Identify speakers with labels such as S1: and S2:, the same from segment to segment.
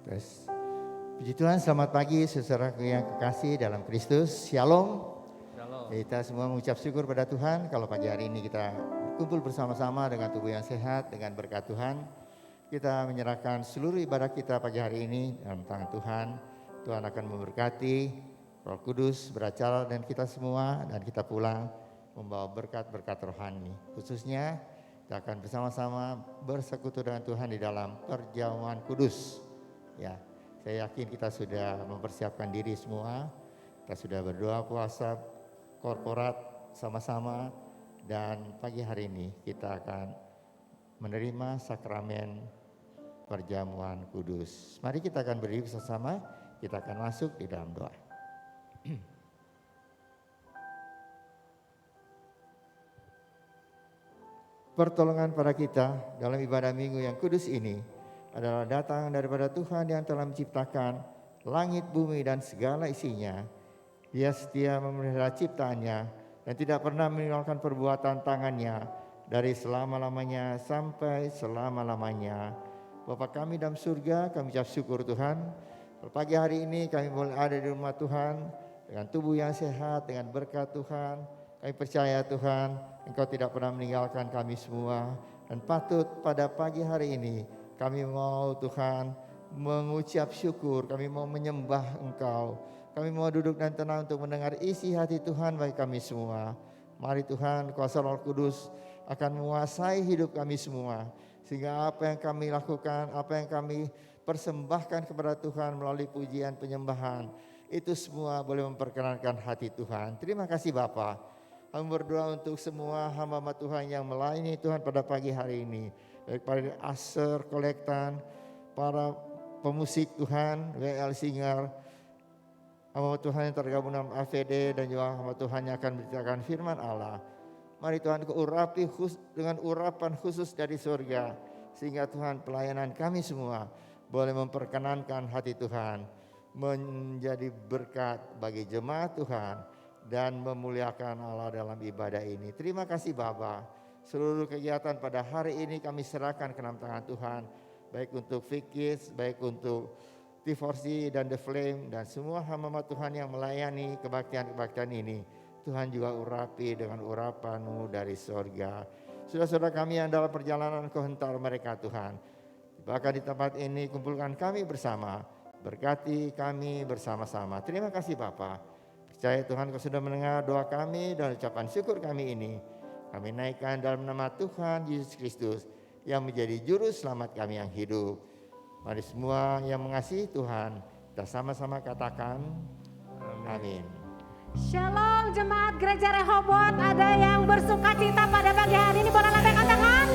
S1: Terus, puji Tuhan, selamat pagi saudara yang kekasih dalam Kristus. Shalom. Kita semua mengucap syukur pada Tuhan kalau pagi hari ini kita berkumpul bersama-sama dengan tubuh yang sehat, dengan berkat Tuhan. Kita menyerahkan seluruh ibadah kita pagi hari ini dalam tangan Tuhan. Tuhan akan memberkati, Roh Kudus beracara dan kita semua, dan kita pulang membawa berkat-berkat rohani. Khususnya kita akan bersama-sama bersekutu dengan Tuhan di dalam perjamuan kudus. Ya, saya yakin kita sudah mempersiapkan diri semua. Kita sudah berdoa puasa korporat sama-sama, dan pagi hari ini kita akan menerima sakramen perjamuan kudus. Mari kita akan berdiri bersama, kita akan masuk di dalam doa. Pertolongan pada kita dalam ibadah minggu yang kudus ini adalah datang daripada Tuhan yang telah menciptakan langit, bumi, dan segala isinya. Dia setia memelihara ciptaannya dan tidak pernah meninggalkan perbuatan tangannya dari selama-lamanya sampai selama-lamanya. Bapa kami dalam surga, kami ucap syukur Tuhan. Pagi hari ini kami boleh ada di rumah Tuhan dengan tubuh yang sehat, dengan berkat Tuhan. Kami percaya Tuhan, Engkau tidak pernah meninggalkan kami semua. Dan patut pada pagi hari ini kami mau Tuhan mengucap syukur, kami mau menyembah Engkau. Kami mau duduk dan tenang untuk mendengar isi hati Tuhan bagi kami semua. Mari Tuhan, kuasa Roh Kudus akan menguasai hidup kami semua. Sehingga apa yang kami lakukan, apa yang kami persembahkan kepada Tuhan melalui pujian penyembahan, itu semua boleh memperkenankan hati Tuhan. Terima kasih Bapa. Kami berdoa untuk semua hamba-hamba Tuhan yang melayani Tuhan pada pagi hari ini. Baik para aser, kolektan, para pemusik Tuhan, WL Singer, hamba Tuhan yang tergabung dalam AVD, dan juga hamba Tuhan yang akan menceritakan firman Allah. Mari Tuhan Kau urapi dengan urapan khusus dari surga, sehingga Tuhan pelayanan kami semua boleh memperkenankan hati Tuhan, menjadi berkat bagi jemaat Tuhan, dan memuliakan Allah dalam ibadah ini. Terima kasih Bapa. Seluruh kegiatan pada hari ini kami serahkan ke dalam tangan Tuhan, baik untuk Fikis, baik untuk T4C dan The Flame, dan semua hamba Tuhan yang melayani kebaktian-kebaktian ini. Tuhan juga urapi dengan urapan-Mu dari sorga. Saudara-saudara kami yang dalam perjalanan Kau hentar mereka Tuhan. Bahkan di tempat ini kumpulkan kami bersama. Berkati kami bersama-sama. Terima kasih Bapa. Percaya Tuhan Kau sudah mendengar doa kami dan ucapan syukur kami ini. Kami naikkan dalam nama Tuhan Yesus Kristus yang menjadi juru selamat kami yang hidup. Mari semua yang mengasihi Tuhan, kita sama-sama katakan amin.
S2: Shalom jemaat gereja Rehoboth, ada yang bersuka cita pada pagi hari ini, boleh lambaikan tangan?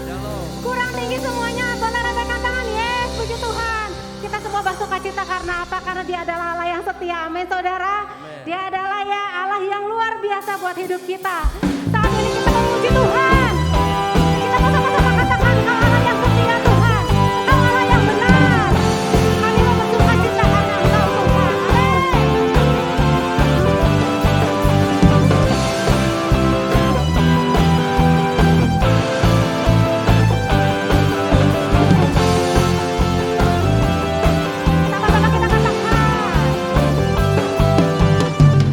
S2: Kurang tinggi semuanya, boleh lambaikan tangan? Yes, puji Tuhan. Kita semua bersuka cita karena apa? Karena Dia adalah Allah yang setia, amin saudara. Amen. Dia adalah ya Allah yang luar biasa buat hidup kita. Saat ini kita memuji Tuhan. Kita sama-sama katakan Kau Allah yang setia Tuhan, Kau Allah yang benar. Kami mau bersuka cita karena Engkau Tuhan. Sama-sama kita katakan.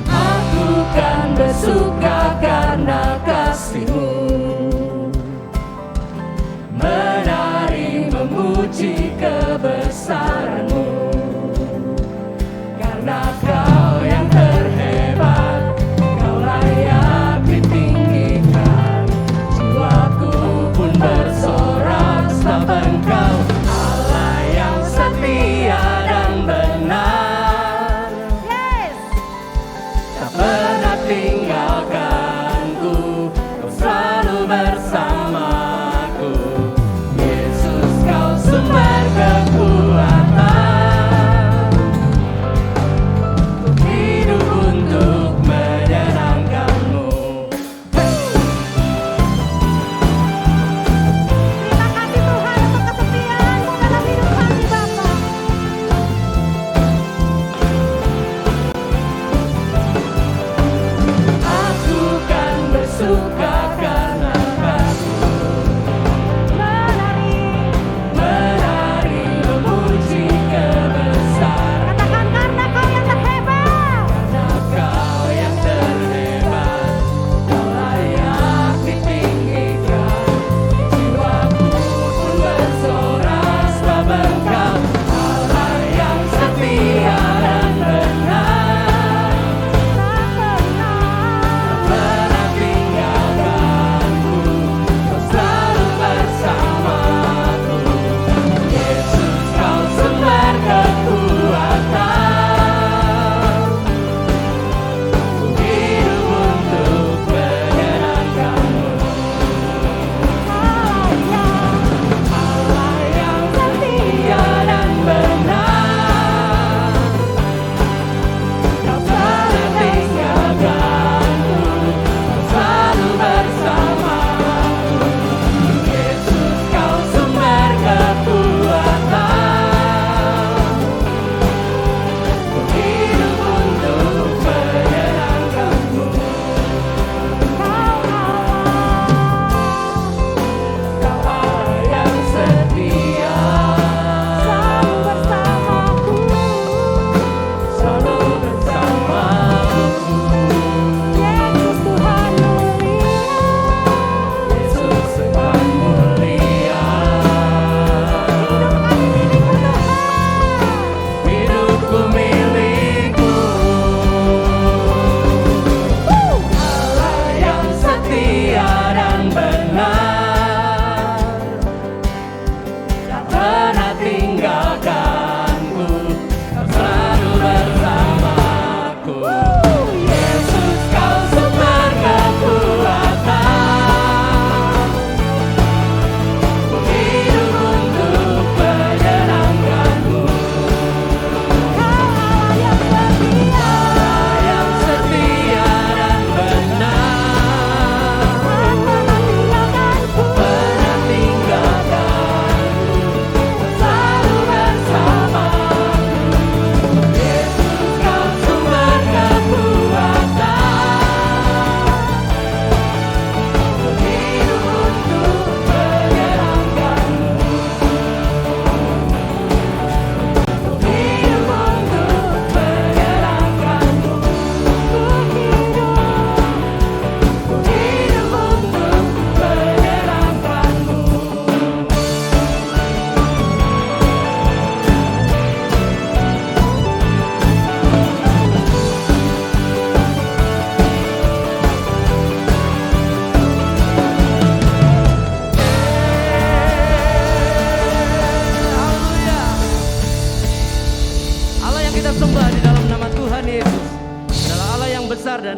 S3: Aku kan bersuka karena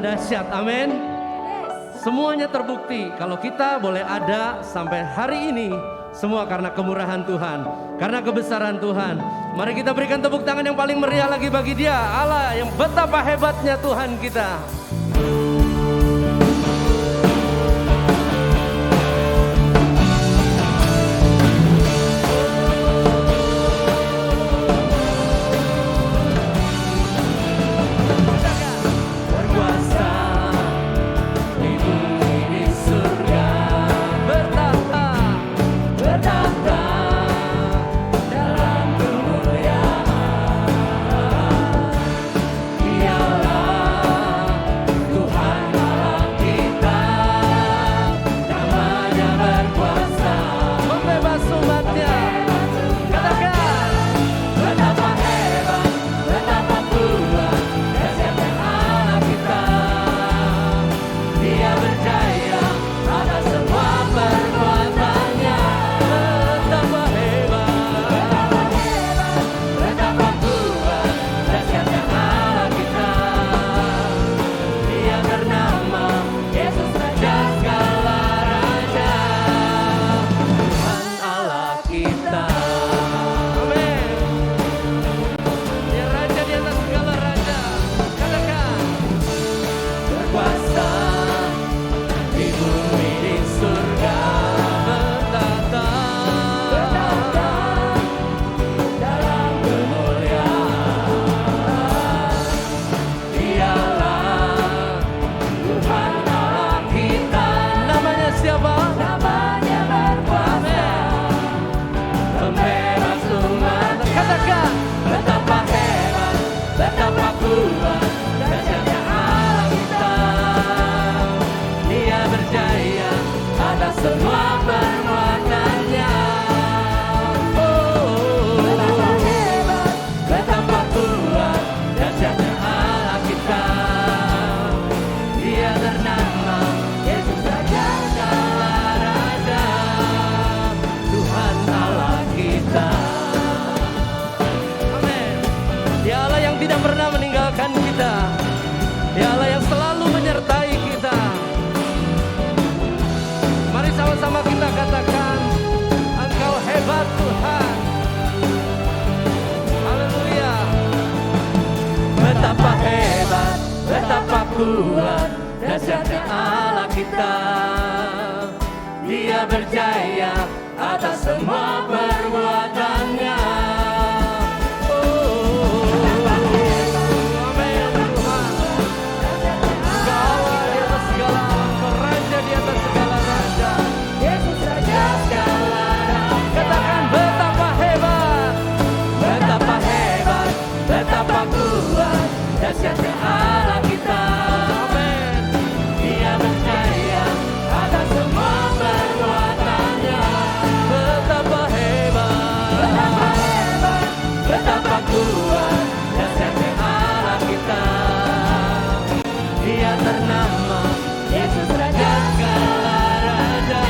S3: dahsyat. Amin. Semuanya terbukti kalau kita boleh ada sampai hari ini, semua karena kemurahan Tuhan, karena kebesaran Tuhan. Mari kita berikan tepuk tangan yang paling meriah lagi bagi Dia, Allah yang betapa hebatnya Tuhan kita.
S4: Kuat dahsyatnya Allah kita, Dia berjaya atas semua perbuatannya. Dahsyatnya Allah kita, amin. Dia berjaya atas semua perbuatannya. Betapa hebat, betapa kuat. Dahsyatnya Allah kita, Dia ternama Yesus Raja segala raja,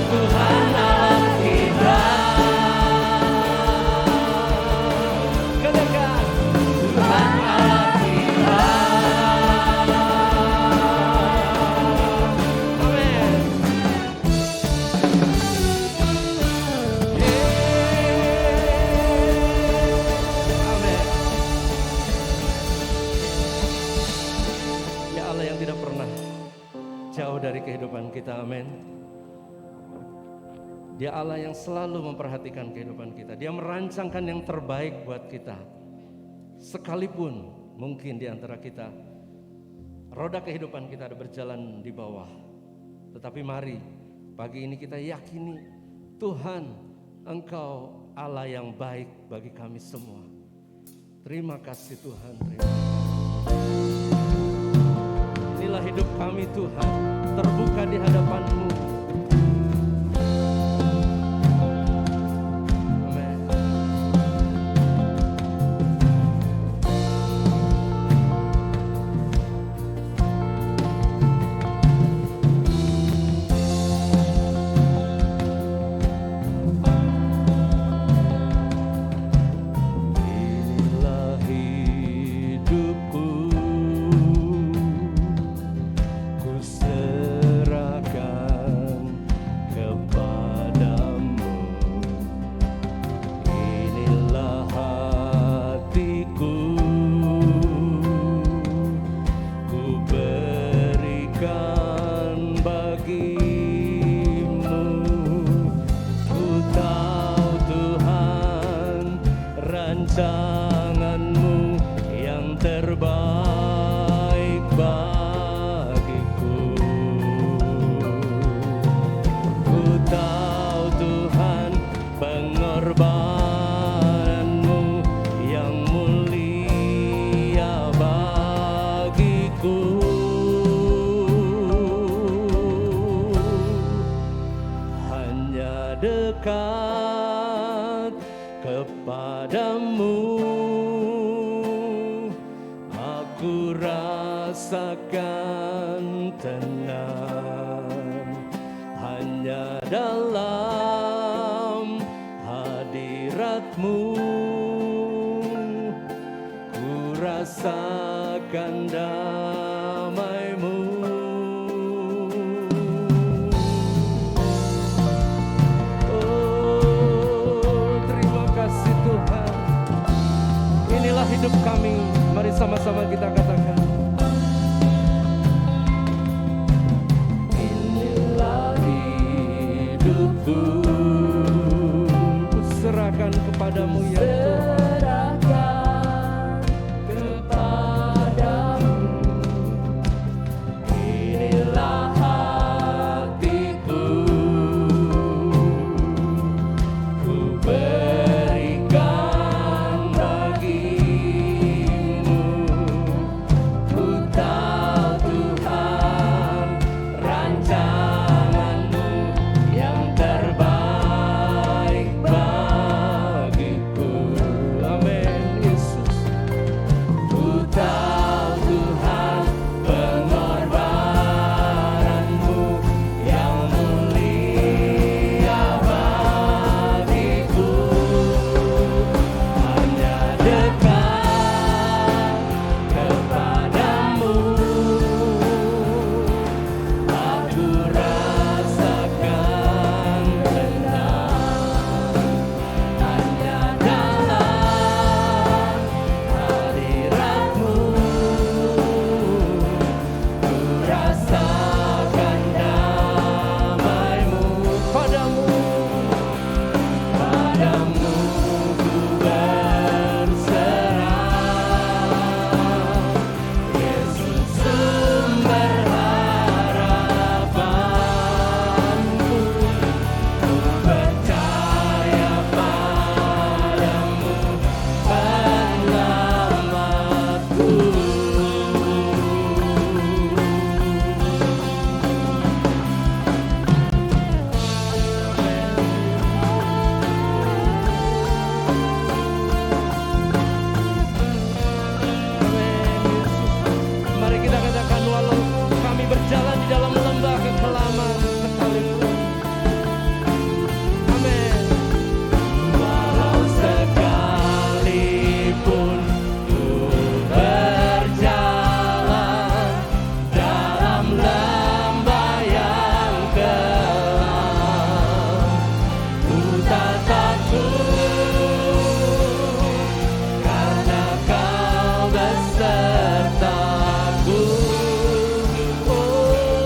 S4: Tuhan Allah kita.
S3: Dari kehidupan kita, amin. Dia Allah yang selalu memperhatikan kehidupan kita. Dia merancangkan yang terbaik buat kita. Sekalipun mungkin di antara kita roda kehidupan kita ada berjalan di bawah, tetapi mari pagi ini kita yakini Tuhan, Engkau Allah yang baik bagi kami semua. Terima kasih Tuhan, terima kasih. Inilah hidup kami Tuhan, terbuka di hadapan-Mu. Amin. Inilah hidupku, tenang hanya dalam hadirat-Mu. Ku rasakan damai-Mu. Oh, terima kasih Tuhan. Inilah hidup kami. Mari sama-sama kita katakan. Inilah hidupku, ku serahkan kepadamu ya Tuhan.
S4: Serahkan kepadamu. Inilah hatiku, ku berikan bagimu. Ku tahu Tuhan rancangan-Mu yang terbaik bagiku. Amin Yesus. Ku tahu Tuhan pengorbanan-Mu yang mulia bagiku. Hanya dekat kepadamu aku rasakan tenang. Hanya dalam hadirat-Mu ku rasakan damai-Mu. Padamu ku berserah. Yesus sumber harapanku, ku percaya padamu penyelamatku. Mari kita katakan, walau kami berjalan di dalam lembah kekelaman sekalipun. Amin. Walau sekalipun ku berjalan dalam lembah yang gelap, ku tak takut karena Kau besertaku. Oh,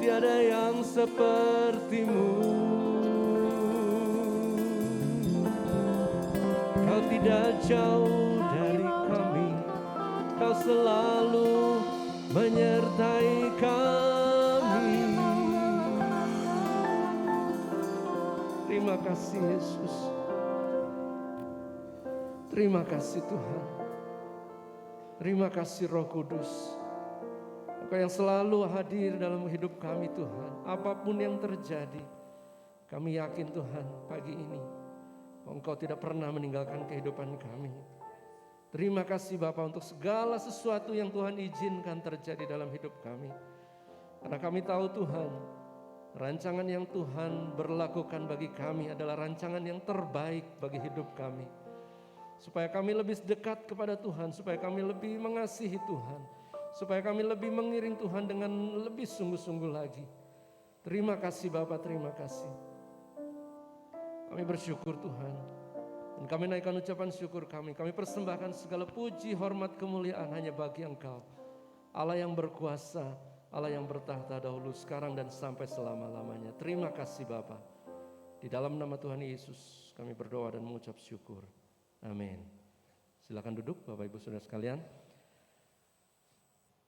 S3: tiada yang sepertimu. Kau tidak jauh dari kami, Kau selalu menyertai kami. Terima kasih Yesus. Terima kasih Tuhan. Terima kasih Roh Kudus. Engkau yang selalu hadir dalam hidup kami Tuhan. Apapun yang terjadi, kami yakin Tuhan pagi ini Engkau tidak pernah meninggalkan kehidupan kami. Terima kasih Bapa untuk segala sesuatu yang Tuhan izinkan terjadi dalam hidup kami. Karena kami tahu Tuhan, rancangan yang Tuhan berlakukan bagi kami adalah rancangan yang terbaik bagi hidup kami. Supaya kami lebih dekat kepada Tuhan, supaya kami lebih mengasihi Tuhan, supaya kami lebih mengiring Tuhan dengan lebih sungguh-sungguh lagi. Terima kasih Bapa, terima kasih. Kami bersyukur Tuhan. Dan kami naikkan ucapan syukur kami. Kami persembahkan segala puji, hormat, kemuliaan hanya bagi Engkau. Allah yang berkuasa, Allah yang bertahta dahulu, sekarang dan sampai selama-lamanya. Terima kasih Bapa. Di dalam nama Tuhan Yesus kami berdoa dan mengucap syukur. Amin. Silakan duduk Bapak Ibu Saudara sekalian.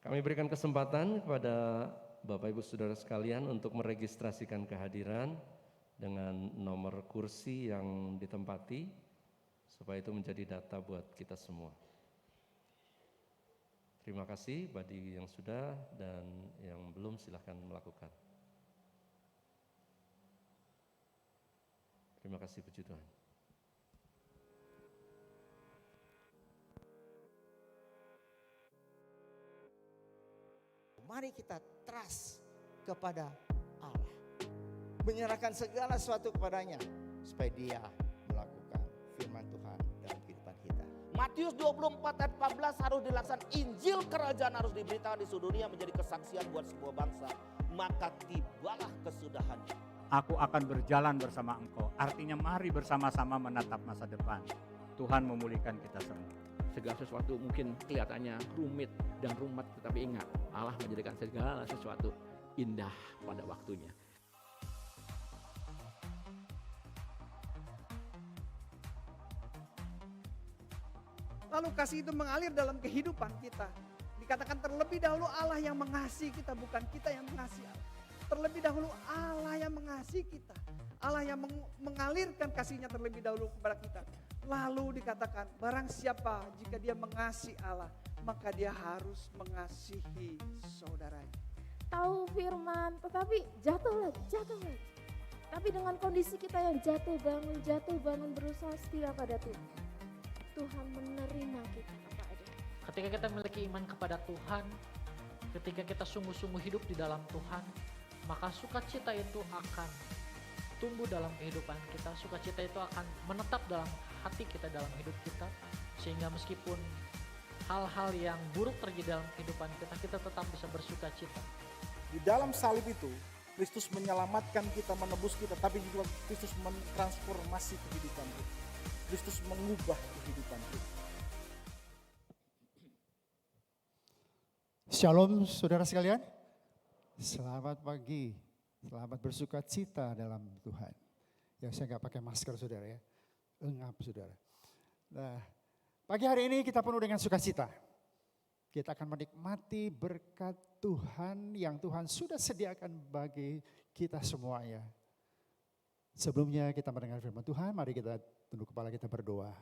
S3: Kami berikan kesempatan kepada Bapak Ibu Saudara sekalian untuk meregistrasikan kehadiran dengan nomor kursi yang ditempati, supaya itu menjadi data buat kita semua. Terima kasih bagi yang sudah dan yang belum silahkan melakukan. Terima kasih, puji Tuhan.
S1: Mari kita trust kepada Allah. Menyerahkan segala sesuatu kepadanya supaya Dia melakukan firman Tuhan dalam kehidupan kita.
S5: Matius 24 ayat 14 harus dilaksanakan. Injil kerajaan harus diberitakan di seluruh dunia menjadi kesaksian buat sebuah bangsa. Maka tibalah kesudahannya.
S6: Aku akan berjalan bersama engkau. Artinya mari bersama-sama menatap masa depan. Tuhan memulihkan kita semua.
S7: Segala sesuatu mungkin kelihatannya rumit dan rumet, tetapi ingat, Allah menjadikan segala sesuatu indah pada waktunya.
S8: Lalu kasih itu mengalir dalam kehidupan kita. Dikatakan terlebih dahulu Allah yang mengasihi kita, bukan kita yang mengasihi Allah. Terlebih dahulu Allah yang mengasihi kita. Allah yang mengalirkan kasihnya terlebih dahulu kepada kita. Lalu dikatakan barang siapa jika dia mengasihi Allah, maka dia harus mengasihi saudaranya.
S2: Tahu firman, tetapi jatuh lagi. Tapi dengan kondisi kita yang jatuh bangun berusaha setia pada Tuhan. Tuhan menerima kita apa adanya.
S9: Ketika kita memiliki iman kepada Tuhan, ketika kita sungguh-sungguh hidup di dalam Tuhan, maka sukacita itu akan tumbuh dalam kehidupan kita. Sukacita itu akan menetap dalam hati kita, dalam hidup kita. Sehingga meskipun hal-hal yang buruk terjadi dalam kehidupan kita, kita tetap bisa bersukacita.
S10: Di dalam salib itu, Kristus menyelamatkan kita, menebus kita, tapi juga Kristus mentransformasi kehidupan kita. Kristus mengubah kehidupan kita.
S11: Shalom saudara sekalian. Selamat pagi. Selamat bersukacita dalam Tuhan. Ya saya nggak pakai masker saudara ya. Engap saudara. Nah pagi hari ini kita penuh dengan sukacita. Kita akan menikmati berkat Tuhan yang Tuhan sudah sediakan bagi kita semuanya. Sebelumnya kita mendengar firman Tuhan, mari kita tunduk kepala kita berdoa.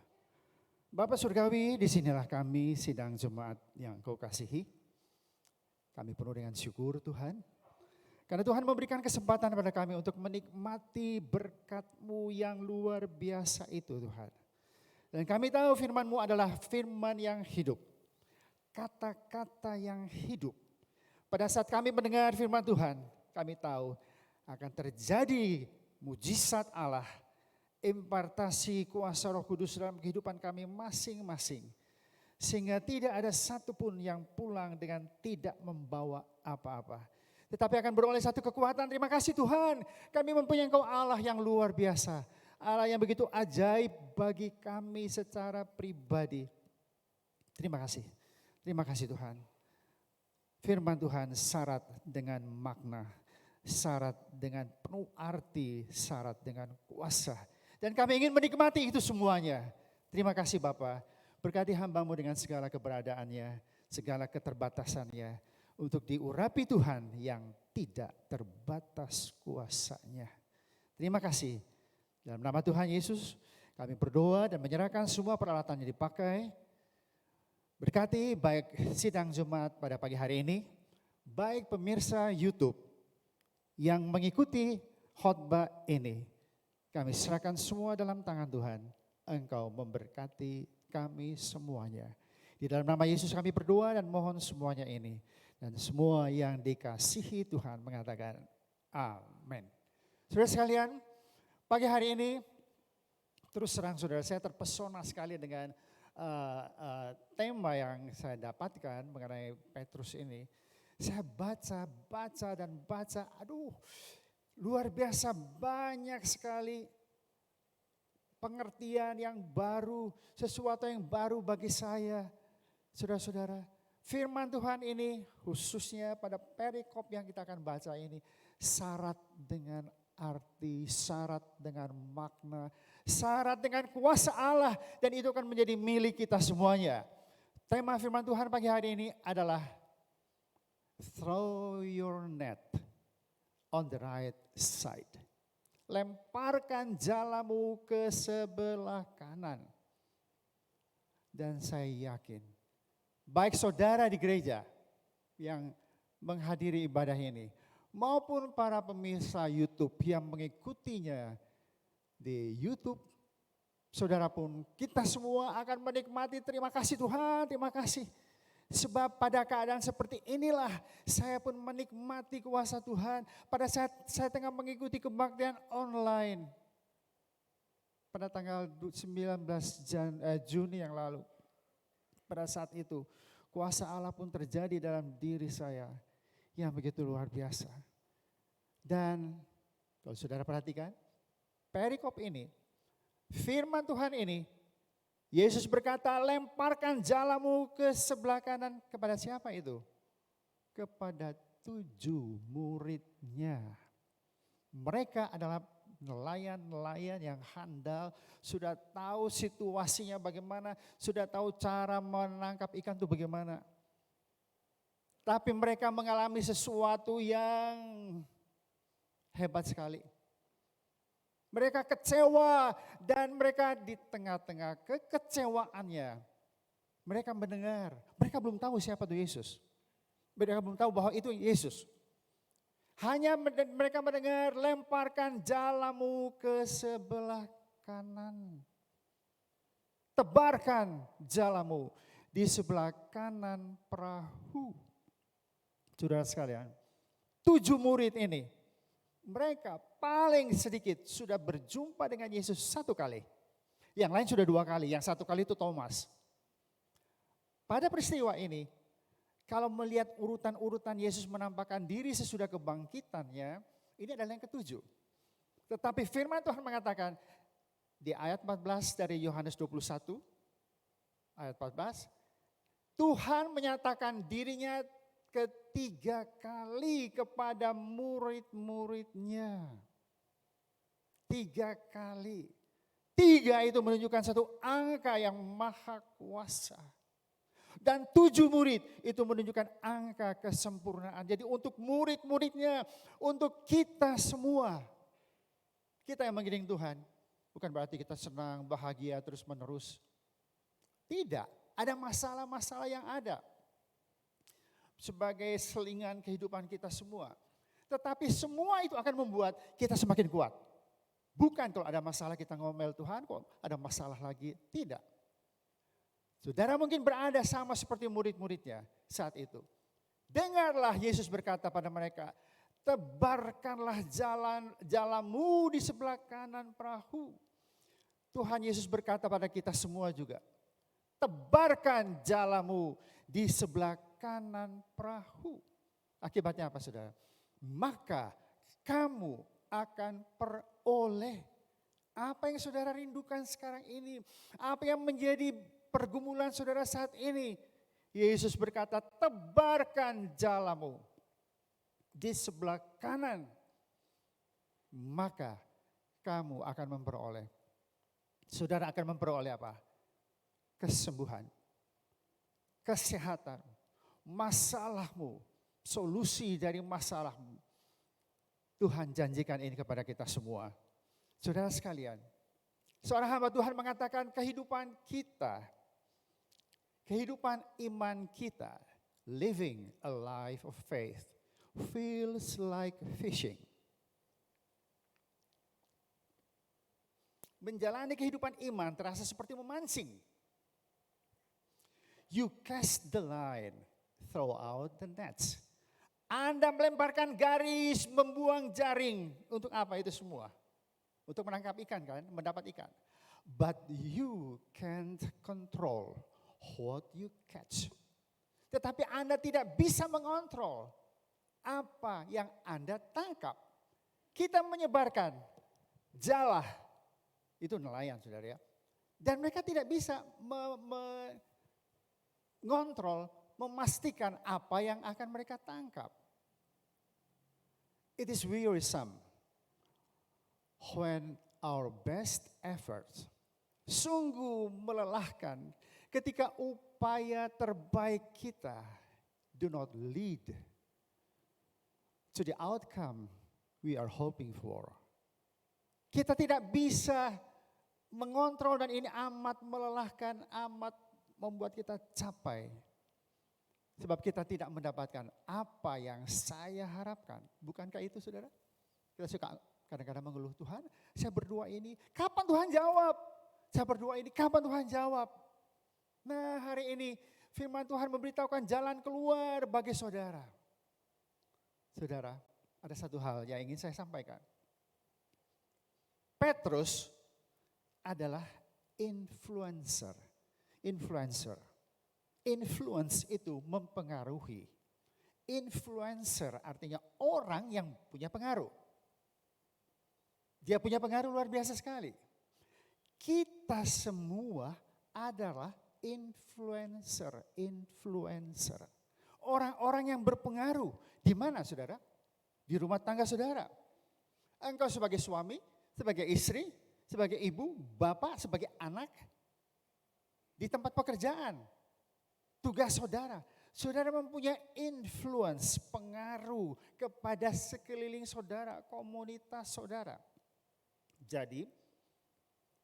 S11: Bapa Surgawi, disinilah kami sidang jemaat yang Kau kasihi. Kami penuh dengan syukur Tuhan. Karena Tuhan memberikan kesempatan kepada kami untuk menikmati berkat-Mu yang luar biasa itu Tuhan. Dan kami tahu firman-Mu adalah firman yang hidup. Kata-kata yang hidup. Pada saat kami mendengar firman Tuhan, kami tahu akan terjadi mujizat Allah. Impartasi kuasa Roh Kudus dalam kehidupan kami masing-masing. Sehingga tidak ada satupun yang pulang dengan tidak membawa apa-apa. Tetapi akan beroleh satu kekuatan. Terima kasih Tuhan. Kami mempunyai Engkau Allah yang luar biasa. Allah yang begitu ajaib bagi kami secara pribadi. Terima kasih. Terima kasih Tuhan. Firman Tuhan syarat dengan makna. syarat dengan penuh arti, syarat dengan kuasa. Dan kami ingin menikmati itu semuanya. Terima kasih Bapa, berkati hamba-Mu dengan segala keberadaannya, segala keterbatasannya, untuk diurapi Tuhan yang tidak terbatas kuasanya. Terima kasih. Dalam nama Tuhan Yesus, kami berdoa dan menyerahkan semua peralatan yang dipakai. Berkati baik sidang Jumat pada pagi hari ini, baik pemirsa YouTube yang mengikuti khotbah ini. Kami serahkan semua dalam tangan Tuhan. Engkau memberkati kami semuanya. Di dalam nama Yesus kami berdoa dan mohon semuanya ini. Dan semua yang dikasihi Tuhan mengatakan amin. Saudara sekalian, pagi hari ini terus terang saudara, saya terpesona sekali dengan tema yang saya dapatkan mengenai Petrus ini. Saya baca dan baca, aduh luar biasa banyak sekali pengertian yang baru, sesuatu yang baru bagi saya. Saudara-saudara, firman Tuhan ini khususnya pada perikop yang kita akan baca ini syarat dengan arti, syarat dengan makna, syarat dengan kuasa Allah, dan itu akan menjadi milik kita semuanya. Tema firman Tuhan pagi hari ini adalah throw your net on the right side. Lemparkan jalamu ke sebelah kanan. Dan saya yakin, baik saudara di gereja yang menghadiri ibadah ini, maupun para pemirsa YouTube yang mengikutinya di YouTube, saudara pun kita semua akan menikmati. Terima kasih Tuhan, terima kasih. Sebab pada keadaan seperti inilah saya pun menikmati kuasa Tuhan pada saat saya tengah mengikuti kebaktian online pada tanggal 19 Juni yang lalu. Pada saat itu kuasa Allah pun terjadi dalam diri saya yang begitu luar biasa. Dan kalau saudara perhatikan, perikop ini, firman Tuhan ini, Yesus berkata, lemparkan jalamu ke sebelah kanan. Kepada siapa itu? Kepada 7 muridnya. Mereka adalah nelayan-nelayan yang handal, sudah tahu situasinya bagaimana, sudah tahu cara menangkap ikan itu bagaimana. Tapi mereka mengalami sesuatu yang hebat sekali. Mereka kecewa dan mereka di tengah-tengah kekecewaannya, mereka mendengar, mereka belum tahu siapa itu Yesus. Mereka belum tahu bahwa itu Yesus. Hanya mereka mendengar, lemparkan jalamu ke sebelah kanan. Tebarkan jalamu di sebelah kanan perahu. Saudara sekalian, 7 murid ini, mereka paling sedikit sudah berjumpa dengan Yesus 1 kali. Yang lain sudah 2 kali, yang 1 kali itu Thomas. Pada peristiwa ini, kalau melihat urutan-urutan Yesus menampakkan diri sesudah kebangkitannya, ini adalah yang ke-7. Tetapi firman Tuhan mengatakan di ayat 14 dari Yohanes 21, ayat 14, Tuhan menyatakan dirinya ketiga kali kepada murid-muridnya. 3 kali. 3 itu menunjukkan satu angka yang maha kuasa. Dan 7 murid itu menunjukkan angka kesempurnaan. Jadi untuk murid-muridnya, untuk kita semua. Kita yang mengiring Tuhan, bukan berarti kita senang, bahagia, terus menerus. Tidak, ada masalah-masalah yang ada. Sebagai selingan kehidupan kita semua. Tetapi semua itu akan membuat kita semakin kuat. Bukan kalau ada masalah kita ngomel Tuhan, kok ada masalah lagi. Tidak. Saudara mungkin berada sama seperti murid-muridnya saat itu. Dengarlah Yesus berkata pada mereka, tebarkanlah jalamu di sebelah kanan perahu. Tuhan Yesus berkata pada kita semua juga, tebarkan jalamu di sebelah kanan perahu. Akibatnya apa saudara? Maka kamu akan peroleh apa yang saudara rindukan sekarang ini. Apa yang menjadi pergumulan saudara saat ini. Yesus berkata, tebarkan jalamu di sebelah kanan maka kamu akan memperoleh. Saudara akan memperoleh apa? Kesembuhan, kesehatan, masalahmu, solusi dari masalahmu. Tuhan janjikan ini kepada kita semua. Saudara sekalian, seorang hamba Tuhan mengatakan kehidupan kita, kehidupan iman kita, living a life of faith, feels like fishing. Menjalani kehidupan iman terasa seperti memancing. You cast the line, throw out the nets. Anda melemparkan garis, membuang jaring. Untuk apa itu semua? Untuk menangkap ikan kan, mendapat ikan. But you can't control what you catch. Tetapi Anda tidak bisa mengontrol apa yang Anda tangkap. Kita menyebarkan jala, itu nelayan saudara ya. Dan mereka tidak bisa mengontrol, memastikan apa yang akan mereka tangkap. It is wearisome when our best efforts, sungguh melelahkan ketika upaya terbaik kita do not lead to the outcome we are hoping for. Kita tidak bisa mengontrol dan ini amat melelahkan, amat membuat kita capai. Sebab kita tidak mendapatkan apa yang saya harapkan. Bukankah itu saudara? Kita suka kadang-kadang mengeluh, Tuhan saya berdoa ini, kapan Tuhan jawab? Saya berdoa ini, kapan Tuhan jawab? Nah hari ini firman Tuhan memberitahukan jalan keluar bagi saudara. Saudara, ada satu hal yang ingin saya sampaikan. Petrus adalah influencer. Influence itu mempengaruhi. Influencer artinya orang yang punya pengaruh. Dia punya pengaruh luar biasa sekali. Kita semua adalah influencer. Orang-orang yang berpengaruh. Di mana saudara? Di rumah tangga saudara. Engkau sebagai suami, sebagai istri, sebagai ibu, bapak, sebagai anak. Di tempat pekerjaan. Tugas saudara. Saudara mempunyai influence, pengaruh kepada sekeliling saudara, komunitas saudara. Jadi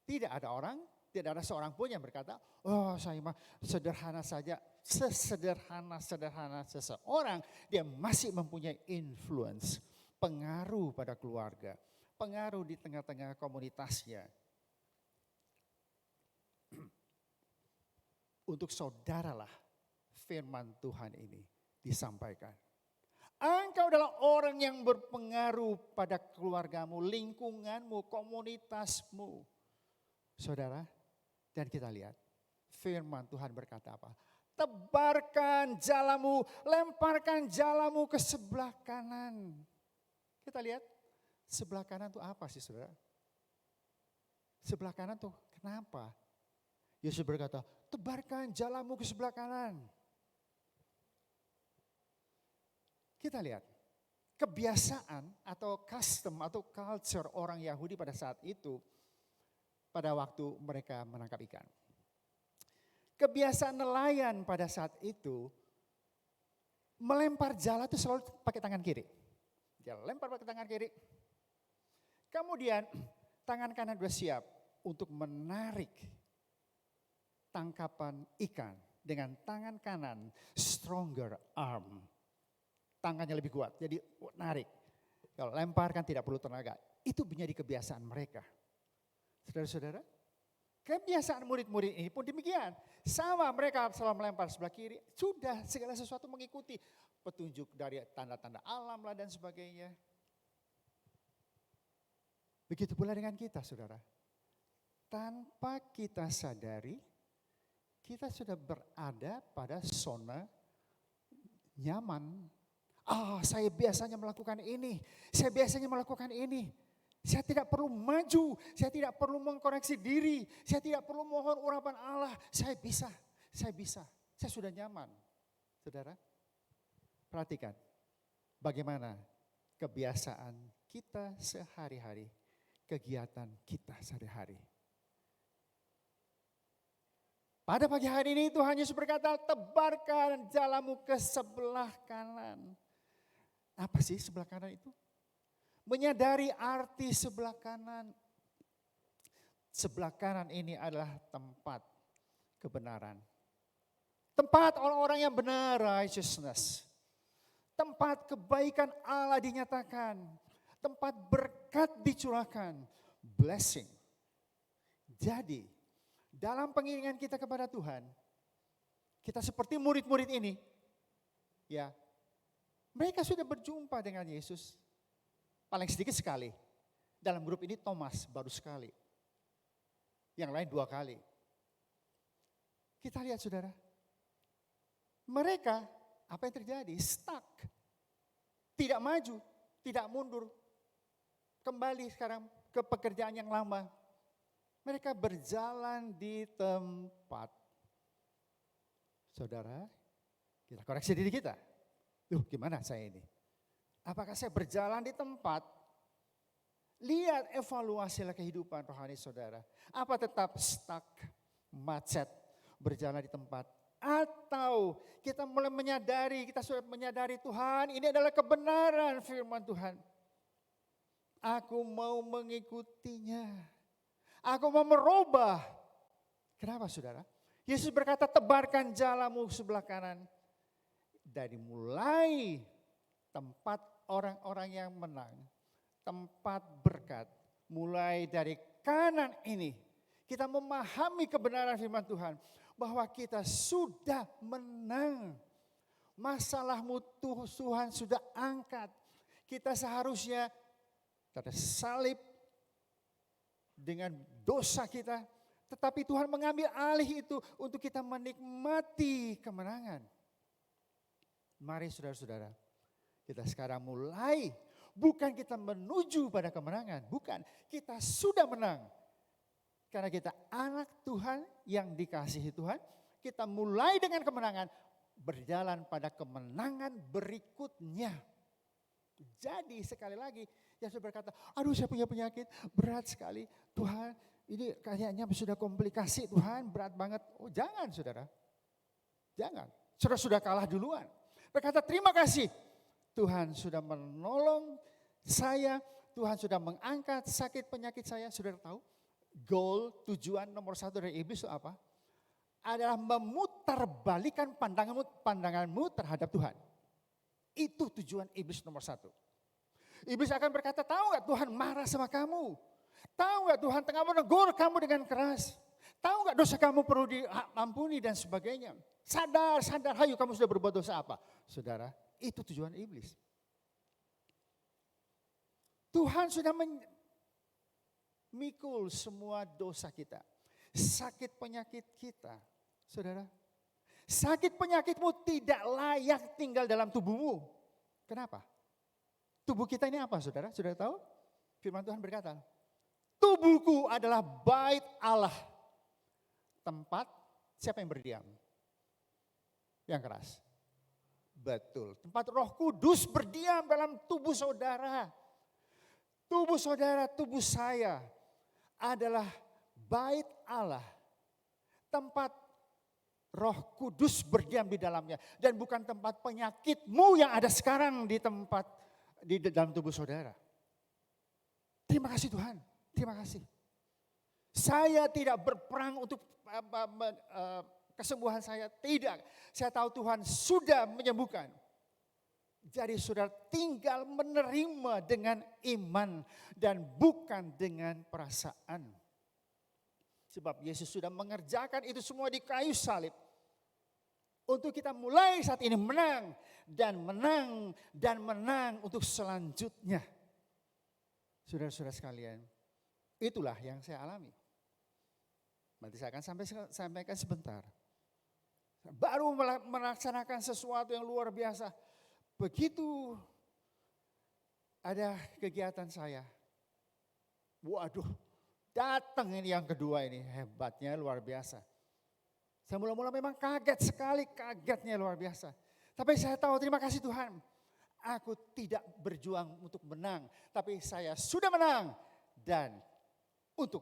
S11: tidak ada seorang pun yang berkata, oh saya mah sederhana saja. Sesederhana seseorang, dia masih mempunyai influence, pengaruh pada keluarga, pengaruh di tengah-tengah komunitasnya. Untuk saudaralah firman Tuhan ini disampaikan. Engkau adalah orang yang berpengaruh pada keluargamu, lingkunganmu, komunitasmu. Saudara, dan kita lihat firman Tuhan berkata apa? Tebarkan jalamu, lemparkan jalamu ke sebelah kanan. Kita lihat sebelah kanan itu apa sih saudara? Sebelah kanan tuh kenapa? Yesus berkata, tebarkan jalamu ke sebelah kanan. Kita lihat, kebiasaan atau custom atau culture orang Yahudi pada saat itu, pada waktu mereka menangkap ikan. Kebiasaan nelayan pada saat itu, melempar jala itu selalu pakai tangan kiri. Dia lempar pakai tangan kiri. Kemudian tangan kanan sudah siap untuk menarik tangkapan ikan dengan tangan kanan, stronger arm. Tangannya lebih kuat, jadi narik. Kalau lempar kan tidak perlu tenaga. Itu menjadi kebiasaan mereka. Saudara-saudara, kebiasaan murid-murid ini pun demikian. Sama mereka selalu melempar sebelah kiri, sudah segala sesuatu mengikuti. Petunjuk dari tanda-tanda alam lah dan sebagainya. Begitu pula dengan kita saudara. Tanpa kita sadari, kita sudah berada pada zona nyaman. Saya biasanya melakukan ini, saya biasanya melakukan ini. Saya tidak perlu maju, saya tidak perlu mengkoreksi diri, saya tidak perlu mohon urapan Allah. Saya bisa, saya sudah nyaman. Saudara, perhatikan bagaimana kebiasaan kita sehari-hari, kegiatan kita sehari-hari. Pada pagi hari ini Tuhan Yesus berkata, tebarkan jalamu ke sebelah kanan. Apa sih sebelah kanan itu? Menyadari arti sebelah kanan. Sebelah kanan ini adalah tempat kebenaran. Tempat orang-orang yang benar, righteousness. Tempat kebaikan Allah dinyatakan. Tempat berkat dicurahkan, blessing. Jadi, dalam pengiringan kita kepada Tuhan, kita seperti murid-murid ini, ya, mereka sudah berjumpa dengan Yesus. Paling sedikit sekali. Dalam grup ini Thomas baru sekali. Yang lain 2 kali. Kita lihat saudara. Mereka, apa yang terjadi? Stuck. Tidak maju, tidak mundur. Kembali sekarang ke pekerjaan yang lama. Mereka berjalan di tempat. Saudara, kita koreksi diri kita. Gimana saya ini? Apakah saya berjalan di tempat? Lihat evaluasilah kehidupan rohani saudara. Apa tetap stuck, macet, berjalan di tempat? Atau kita mulai menyadari, kita sudah menyadari Tuhan ini adalah kebenaran firman Tuhan. Aku mau mengikutinya. Aku mau merubah. Kenapa saudara? Yesus berkata tebarkan jalamu sebelah kanan. Dari mulai tempat orang-orang yang menang. Tempat berkat. Mulai dari kanan ini. Kita memahami kebenaran firman Tuhan. Bahwa kita sudah menang. Masalahmu Tuhan sudah angkat. Kita seharusnya tersalib dengan dosa kita. Tetapi Tuhan mengambil alih itu untuk kita menikmati kemenangan. Mari saudara-saudara, kita sekarang mulai. Bukan kita menuju pada kemenangan, bukan. Kita sudah menang. Karena kita anak Tuhan yang dikasihi Tuhan. Kita mulai dengan kemenangan, berjalan pada kemenangan berikutnya. Jadi sekali lagi, Yesus berkata, aduh saya punya penyakit berat sekali. Tuhan ini kayaknya sudah komplikasi Tuhan, berat banget. Oh jangan saudara, jangan. Saudara sudah kalah duluan. Berkata terima kasih. Tuhan sudah menolong saya, Tuhan sudah mengangkat sakit penyakit saya. Saudara tahu, goal, tujuan nomor 1 dari iblis itu apa? Adalah memutarbalikan pandanganmu terhadap Tuhan. Itu tujuan iblis nomor 1. Iblis akan berkata, tahu gak Tuhan marah sama kamu? Tahu gak Tuhan tengah menegur kamu dengan keras? Tahu gak dosa kamu perlu diampuni dan sebagainya? Sadar, hayu kamu sudah berbuat dosa apa? Saudara, itu tujuan iblis. Tuhan sudah memikul semua dosa kita. Sakit penyakit kita. Saudara, sakit penyakitmu tidak layak tinggal dalam tubuhmu. Kenapa? Tubuh kita ini apa saudara? Saudara tahu? Firman Tuhan berkata, tubuhku adalah bait Allah. Tempat siapa yang berdiam? Yang keras. Betul. Tempat Roh Kudus berdiam dalam tubuh saudara. Tubuh saudara, tubuh saya adalah bait Allah. Tempat Roh Kudus berdiam di dalamnya. Dan bukan tempat penyakitmu yang ada sekarang di dalam tubuh saudara. Terima kasih Tuhan, terima kasih. Saya tidak berperang untuk kesembuhan saya, tidak. Saya tahu Tuhan sudah menyembuhkan. Jadi saudara tinggal menerima dengan iman dan bukan dengan perasaan. Sebab Yesus sudah mengerjakan itu semua di kayu salib. Untuk kita mulai saat ini menang dan menang dan menang untuk selanjutnya. Saudara-saudara sekalian, itulah yang saya alami. Nanti saya akan sampaikan sebentar. Baru melaksanakan sesuatu yang luar biasa. Begitu ada kegiatan saya. Waduh, datang ini yang kedua ini, hebatnya luar biasa. Saya mula-mula memang kaget sekali, kagetnya luar biasa. Tapi saya tahu terima kasih Tuhan. Aku tidak berjuang untuk menang, tapi saya sudah menang dan untuk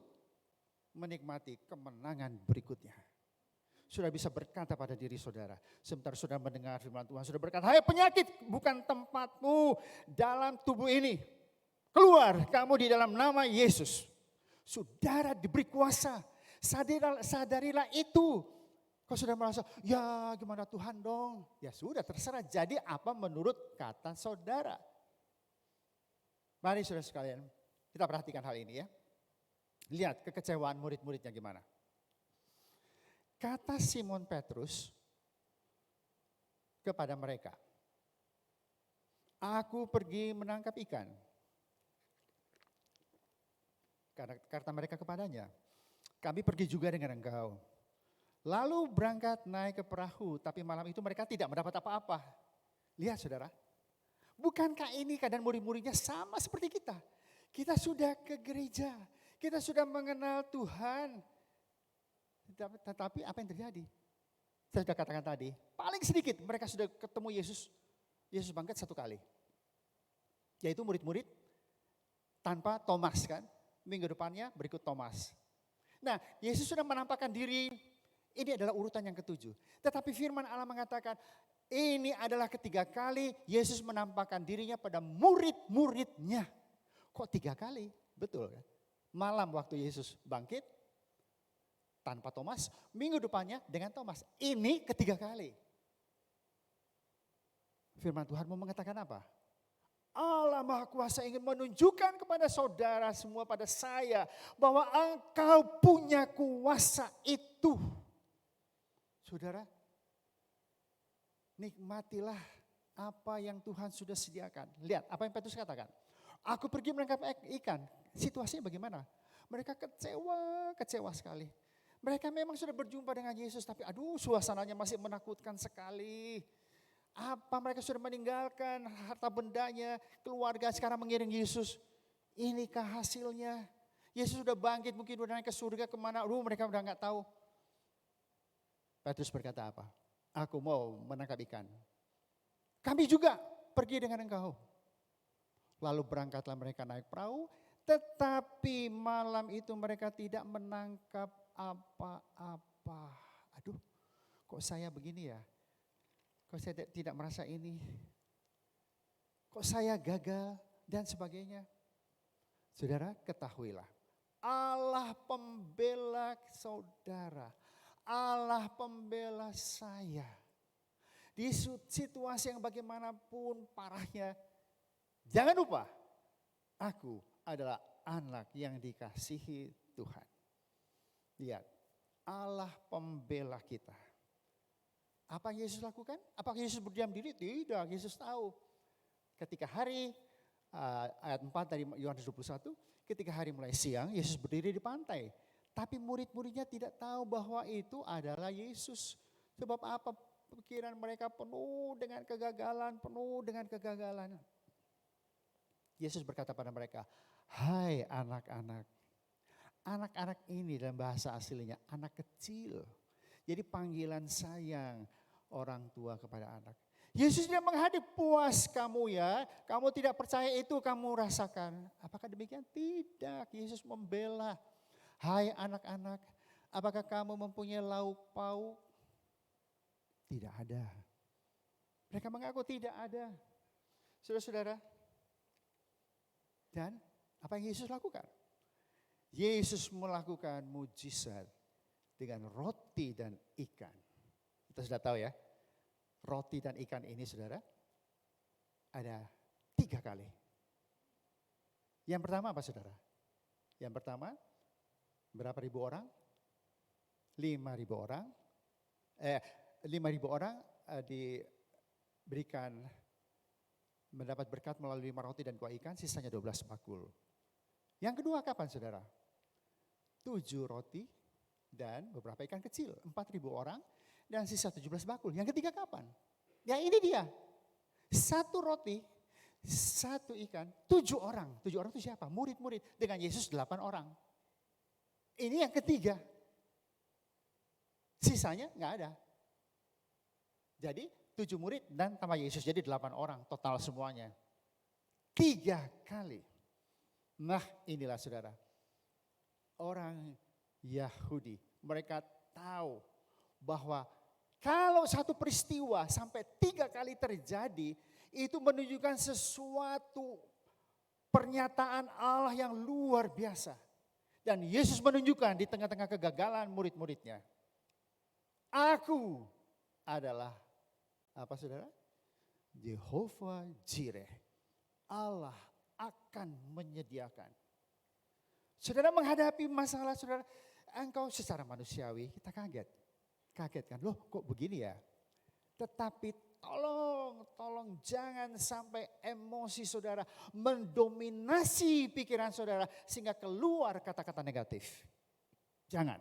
S11: menikmati kemenangan berikutnya. Sudah bisa berkata pada diri saudara, sebentar saudara mendengar firman Tuhan, sudah berkata, hai penyakit bukan tempatmu dalam tubuh ini. Keluar kamu di dalam nama Yesus. Saudara diberi kuasa, sadarilah itu. Kalau sudah merasa, ya gimana Tuhan dong? Ya sudah terserah, jadi apa menurut kata saudara. Mari saudara sekalian, kita perhatikan hal ini ya. Lihat kekecewaan murid-muridnya gimana. Kata Simon Petrus kepada mereka, aku pergi menangkap ikan. Karena kata mereka kepadanya, kami pergi juga dengan engkau. Lalu berangkat naik ke perahu, tapi malam itu mereka tidak mendapat apa-apa. Lihat saudara, bukankah ini keadaan murid-muridnya sama seperti kita? Kita sudah ke gereja, kita sudah mengenal Tuhan. Tetapi apa yang terjadi? Saya sudah katakan tadi, paling sedikit mereka sudah ketemu Yesus. Yesus bangkit satu kali. Yaitu murid-murid tanpa Thomas kan. Minggu depannya berikut Thomas. Nah Yesus sudah menampakkan diri. Ini adalah urutan yang ketujuh. Tetapi firman Allah mengatakan ini adalah ketiga kali Yesus menampakkan dirinya pada murid-muridnya. Kok 3 kali? Betul kan? Malam waktu Yesus bangkit tanpa Thomas, minggu depannya dengan Thomas. Ini ketiga kali. Firman Tuhan mau mengatakan apa? Allah Maha Kuasa ingin menunjukkan kepada saudara semua, pada saya, bahwa engkau punya kuasa itu. Saudara, nikmatilah apa yang Tuhan sudah sediakan. Lihat apa yang Petrus katakan. Aku pergi menangkap ikan. Situasinya bagaimana? Mereka kecewa sekali. Mereka memang sudah berjumpa dengan Yesus, tapi suasananya masih menakutkan sekali. Apa mereka sudah meninggalkan harta bendanya, keluarga, sekarang mengiring Yesus. Inikah hasilnya? Yesus sudah bangkit, mungkin sudah naik ke surga kemana, mereka udah gak tahu. Petrus berkata apa? Aku mau menangkap ikan. Kami juga pergi dengan engkau. Lalu berangkatlah mereka naik perahu, tetapi malam itu mereka tidak menangkap apa-apa. Aduh, kok saya begini ya? Kok saya tidak merasa ini? Kok saya gagal dan sebagainya? Saudara, ketahuilah, Allah pembela saudara, Allah pembela saya. Di situasi yang bagaimanapun parahnya, jangan lupa, aku adalah anak yang dikasihi Tuhan. Lihat, Allah pembela kita. Apa yang Yesus lakukan? Apakah Yesus berdiam diri? Tidak, Yesus tahu. Ketika hari, ayat 4 dari Yohanes 21, ketika hari mulai siang, Yesus berdiri di pantai. Tapi murid-muridnya tidak tahu bahwa itu adalah Yesus. Sebab apa? Pikiran mereka penuh dengan kegagalan, Yesus berkata pada mereka, hai anak-anak. Anak-anak ini dalam bahasa aslinya anak kecil. Jadi panggilan sayang orang tua kepada anak. Yesus tidak menghadap, puas kamu ya, kamu tidak percaya itu kamu rasakan. Apakah demikian? Tidak, Yesus membela. Hai anak-anak, apakah kamu mempunyai lauk pauk? Tidak ada. Mereka mengaku tidak ada. Saudara-saudara, dan apa yang Yesus lakukan? Yesus melakukan mujizat dengan roti dan ikan. Kita sudah tahu ya, roti dan ikan ini saudara, ada 3 kali. Yang pertama apa saudara? Yang pertama, berapa ribu orang? 5.000 orang. 5.000 orang diberikan mendapat berkat melalui 5 roti dan 2 ikan, sisanya 12 bakul. Yang kedua kapan saudara? 7 roti dan beberapa ikan kecil, 4.000 orang dan sisa 17 bakul. Yang ketiga kapan? Ya ini dia, 1 roti, 1 ikan, 7 orang. 7 orang itu siapa? Murid-murid, dengan Yesus 8 orang. Ini yang ketiga. Sisanya nggak ada. Jadi 7 murid dan tambah Yesus. Jadi 8 orang total semuanya. 3 kali. Nah inilah saudara. Orang Yahudi. Mereka tahu bahwa kalau satu peristiwa sampai 3 kali terjadi. Itu menunjukkan sesuatu pernyataan Allah yang luar biasa. Dan Yesus menunjukkan di tengah-tengah kegagalan murid-muridnya. Aku adalah apa saudara? Jehovah Jireh. Allah akan menyediakan. Saudara menghadapi masalah saudara, engkau secara manusiawi kita kaget. Kaget kan, loh kok begini ya? Tetapi tolong jangan sampai emosi saudara mendominasi pikiran saudara sehingga keluar kata-kata negatif. Jangan.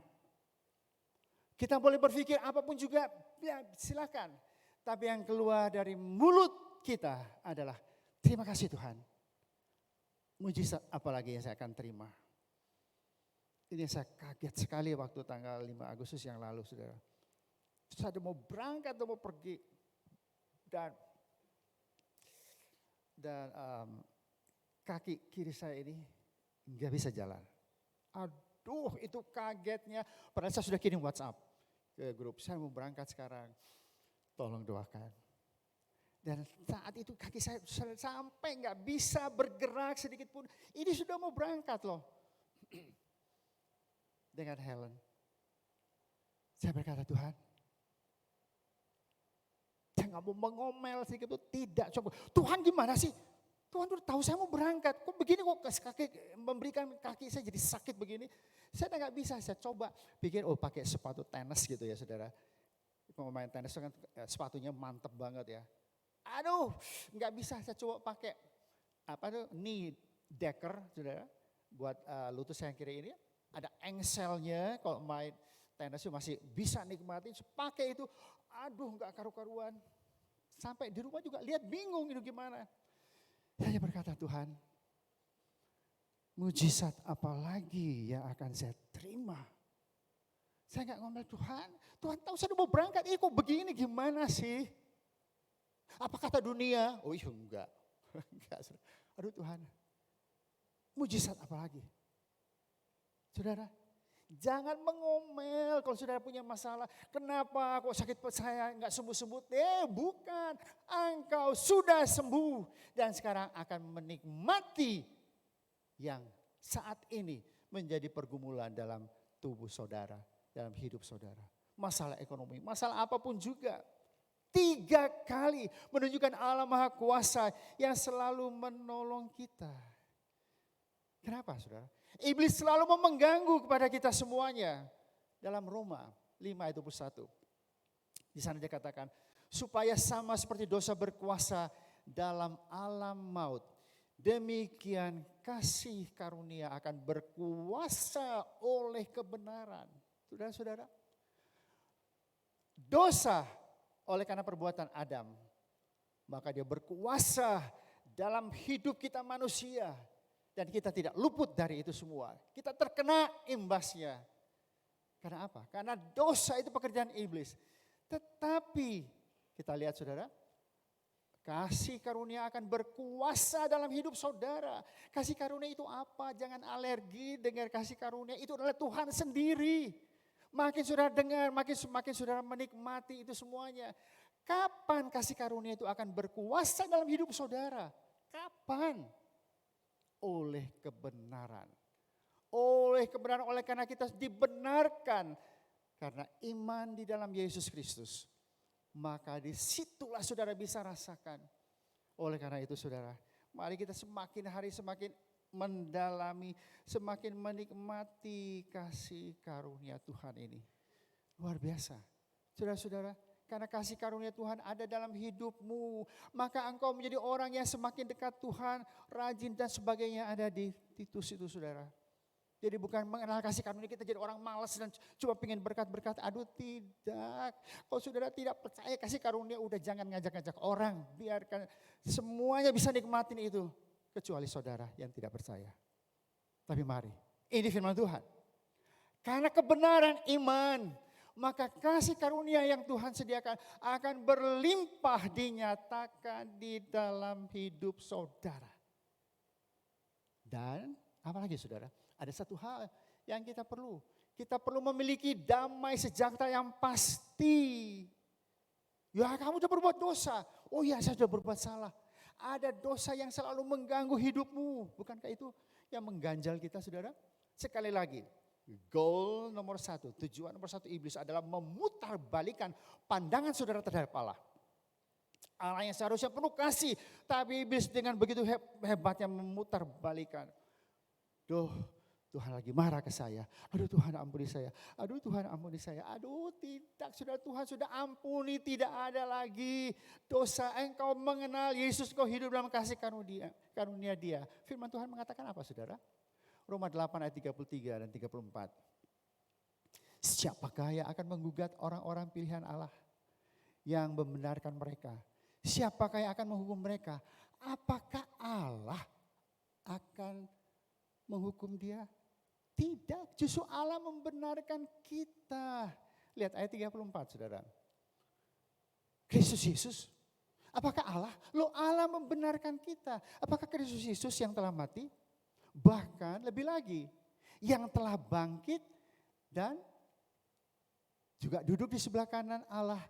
S11: Kita boleh berpikir apapun juga, ya silakan. Tapi yang keluar dari mulut kita adalah terima kasih Tuhan. Mujizat apalagi yang saya akan terima. Ini saya kaget sekali waktu tanggal 5 Agustus yang lalu saudara. Saya mau berangkat atau mau pergi. Dan kaki kiri saya ini nggak bisa jalan. Aduh itu kagetnya. Padahal saya sudah kirim WhatsApp ke grup. Saya mau berangkat sekarang. Tolong doakan. Dan saat itu kaki saya sampai nggak bisa bergerak sedikit pun. Ini sudah mau berangkat loh. Dengan Helen. Saya berkata Tuhan. Saya nggak mau mengomel sedikit pun. Tidak coba. Tuhan gimana sih? Tuhan udah tahu saya mau berangkat. Kok begini kok kaki memberikan kaki saya jadi sakit begini. Saya nggak bisa. Saya coba pikir pakai sepatu tenis gitu ya saudara. Pemain tenis itu kan sepatunya mantep banget ya. Aduh, nggak bisa. Saya coba pakai knee decker, saudara, buat lutut saya yang kiri ini. Ada engselnya, kalau main tenis itu masih bisa nikmatin. Pakai itu, aduh, nggak karu-karuan. Sampai di rumah juga lihat bingung itu gimana. Saya berkata Tuhan, mujizat apa lagi yang akan saya terima? Saya nggak ngomel Tuhan tahu saya mau berangkat, kok begini gimana sih? Apa kata dunia? Oh iya enggak. Aduh Tuhan, mujizat apa lagi? Saudara, jangan mengomel kalau saudara punya masalah. Kenapa kok sakit perut saya nggak sembuh-sembuh? Bukan, engkau sudah sembuh dan sekarang akan menikmati yang saat ini menjadi pergumulan dalam tubuh saudara. Dalam hidup saudara. Masalah ekonomi, masalah apapun juga. 3 kali menunjukkan Allah Maha Kuasa yang selalu menolong kita. Kenapa saudara? Iblis selalu mengganggu kepada kita semuanya. Dalam Roma 5:21. Di sana dia katakan, supaya sama seperti dosa berkuasa dalam alam maut. Demikian kasih karunia akan berkuasa oleh kebenaran. Saudara-saudara, dosa oleh karena perbuatan Adam, maka dia berkuasa dalam hidup kita manusia. Dan kita tidak luput dari itu semua. Kita terkena imbasnya. Karena apa? Karena dosa itu pekerjaan iblis. Tetapi kita lihat saudara, kasih karunia akan berkuasa dalam hidup saudara. Kasih karunia itu apa? Jangan alergi dengan kasih karunia. Itu adalah Tuhan sendiri. Makin saudara dengar, makin saudara menikmati itu semuanya. Kapan kasih karunia itu akan berkuasa dalam hidup saudara? Kapan? Oleh kebenaran. Oleh kebenaran, oleh karena kita dibenarkan. Karena iman di dalam Yesus Kristus. Maka disitulah saudara bisa rasakan. Oleh karena itu saudara, mari kita semakin hari semakin mendalami, semakin menikmati kasih karunia Tuhan ini. Luar biasa. Saudara-saudara, karena kasih karunia Tuhan ada dalam hidupmu, maka engkau menjadi orang yang semakin dekat Tuhan, rajin dan sebagainya ada di Titus itu saudara. Jadi bukan mengenal kasih karunia kita jadi orang malas dan cuma pengen berkat-berkat. Aduh tidak. Kalau saudara tidak percaya kasih karunia udah jangan ngajak-ngajak orang. Biarkan semuanya bisa nikmatin itu. Kecuali saudara yang tidak percaya. Tapi mari, ini firman Tuhan. Karena kebenaran iman maka kasih karunia yang Tuhan sediakan akan berlimpah dinyatakan di dalam hidup saudara. Dan apalagi saudara, ada satu hal yang kita perlu. Kita perlu memiliki damai sejahtera yang pasti. Ya kamu sudah berbuat dosa. Oh ya saya sudah berbuat salah. Ada dosa yang selalu mengganggu hidupmu. Bukankah itu yang mengganjal kita saudara? Sekali lagi. Goal nomor 1, tujuan nomor 1 iblis adalah memutarbalikan pandangan saudara terhadap Allah. Allah yang seharusnya penuh kasih, tapi iblis dengan begitu hebatnya memutarbalikan. Tuhan lagi marah ke saya. Aduh Tuhan ampuni saya. Aduh Tuhan ampuni saya. Aduh tidak, saudara, Tuhan sudah ampuni, tidak ada lagi dosa. Engkau mengenal Yesus, kau hidup dalam kasih karunia Dia. Firman Tuhan mengatakan apa saudara? Roma 8 ayat 33 dan 34. Siapakah yang akan menggugat orang-orang pilihan Allah yang membenarkan mereka? Siapakah yang akan menghukum mereka? Apakah Allah akan menghukum dia? Tidak, justru Allah membenarkan kita. Lihat ayat 34 saudara. Kristus Yesus, apakah Allah? Allah membenarkan kita. Apakah Kristus Yesus yang telah mati? Bahkan lebih lagi, yang telah bangkit dan juga duduk di sebelah kanan Allah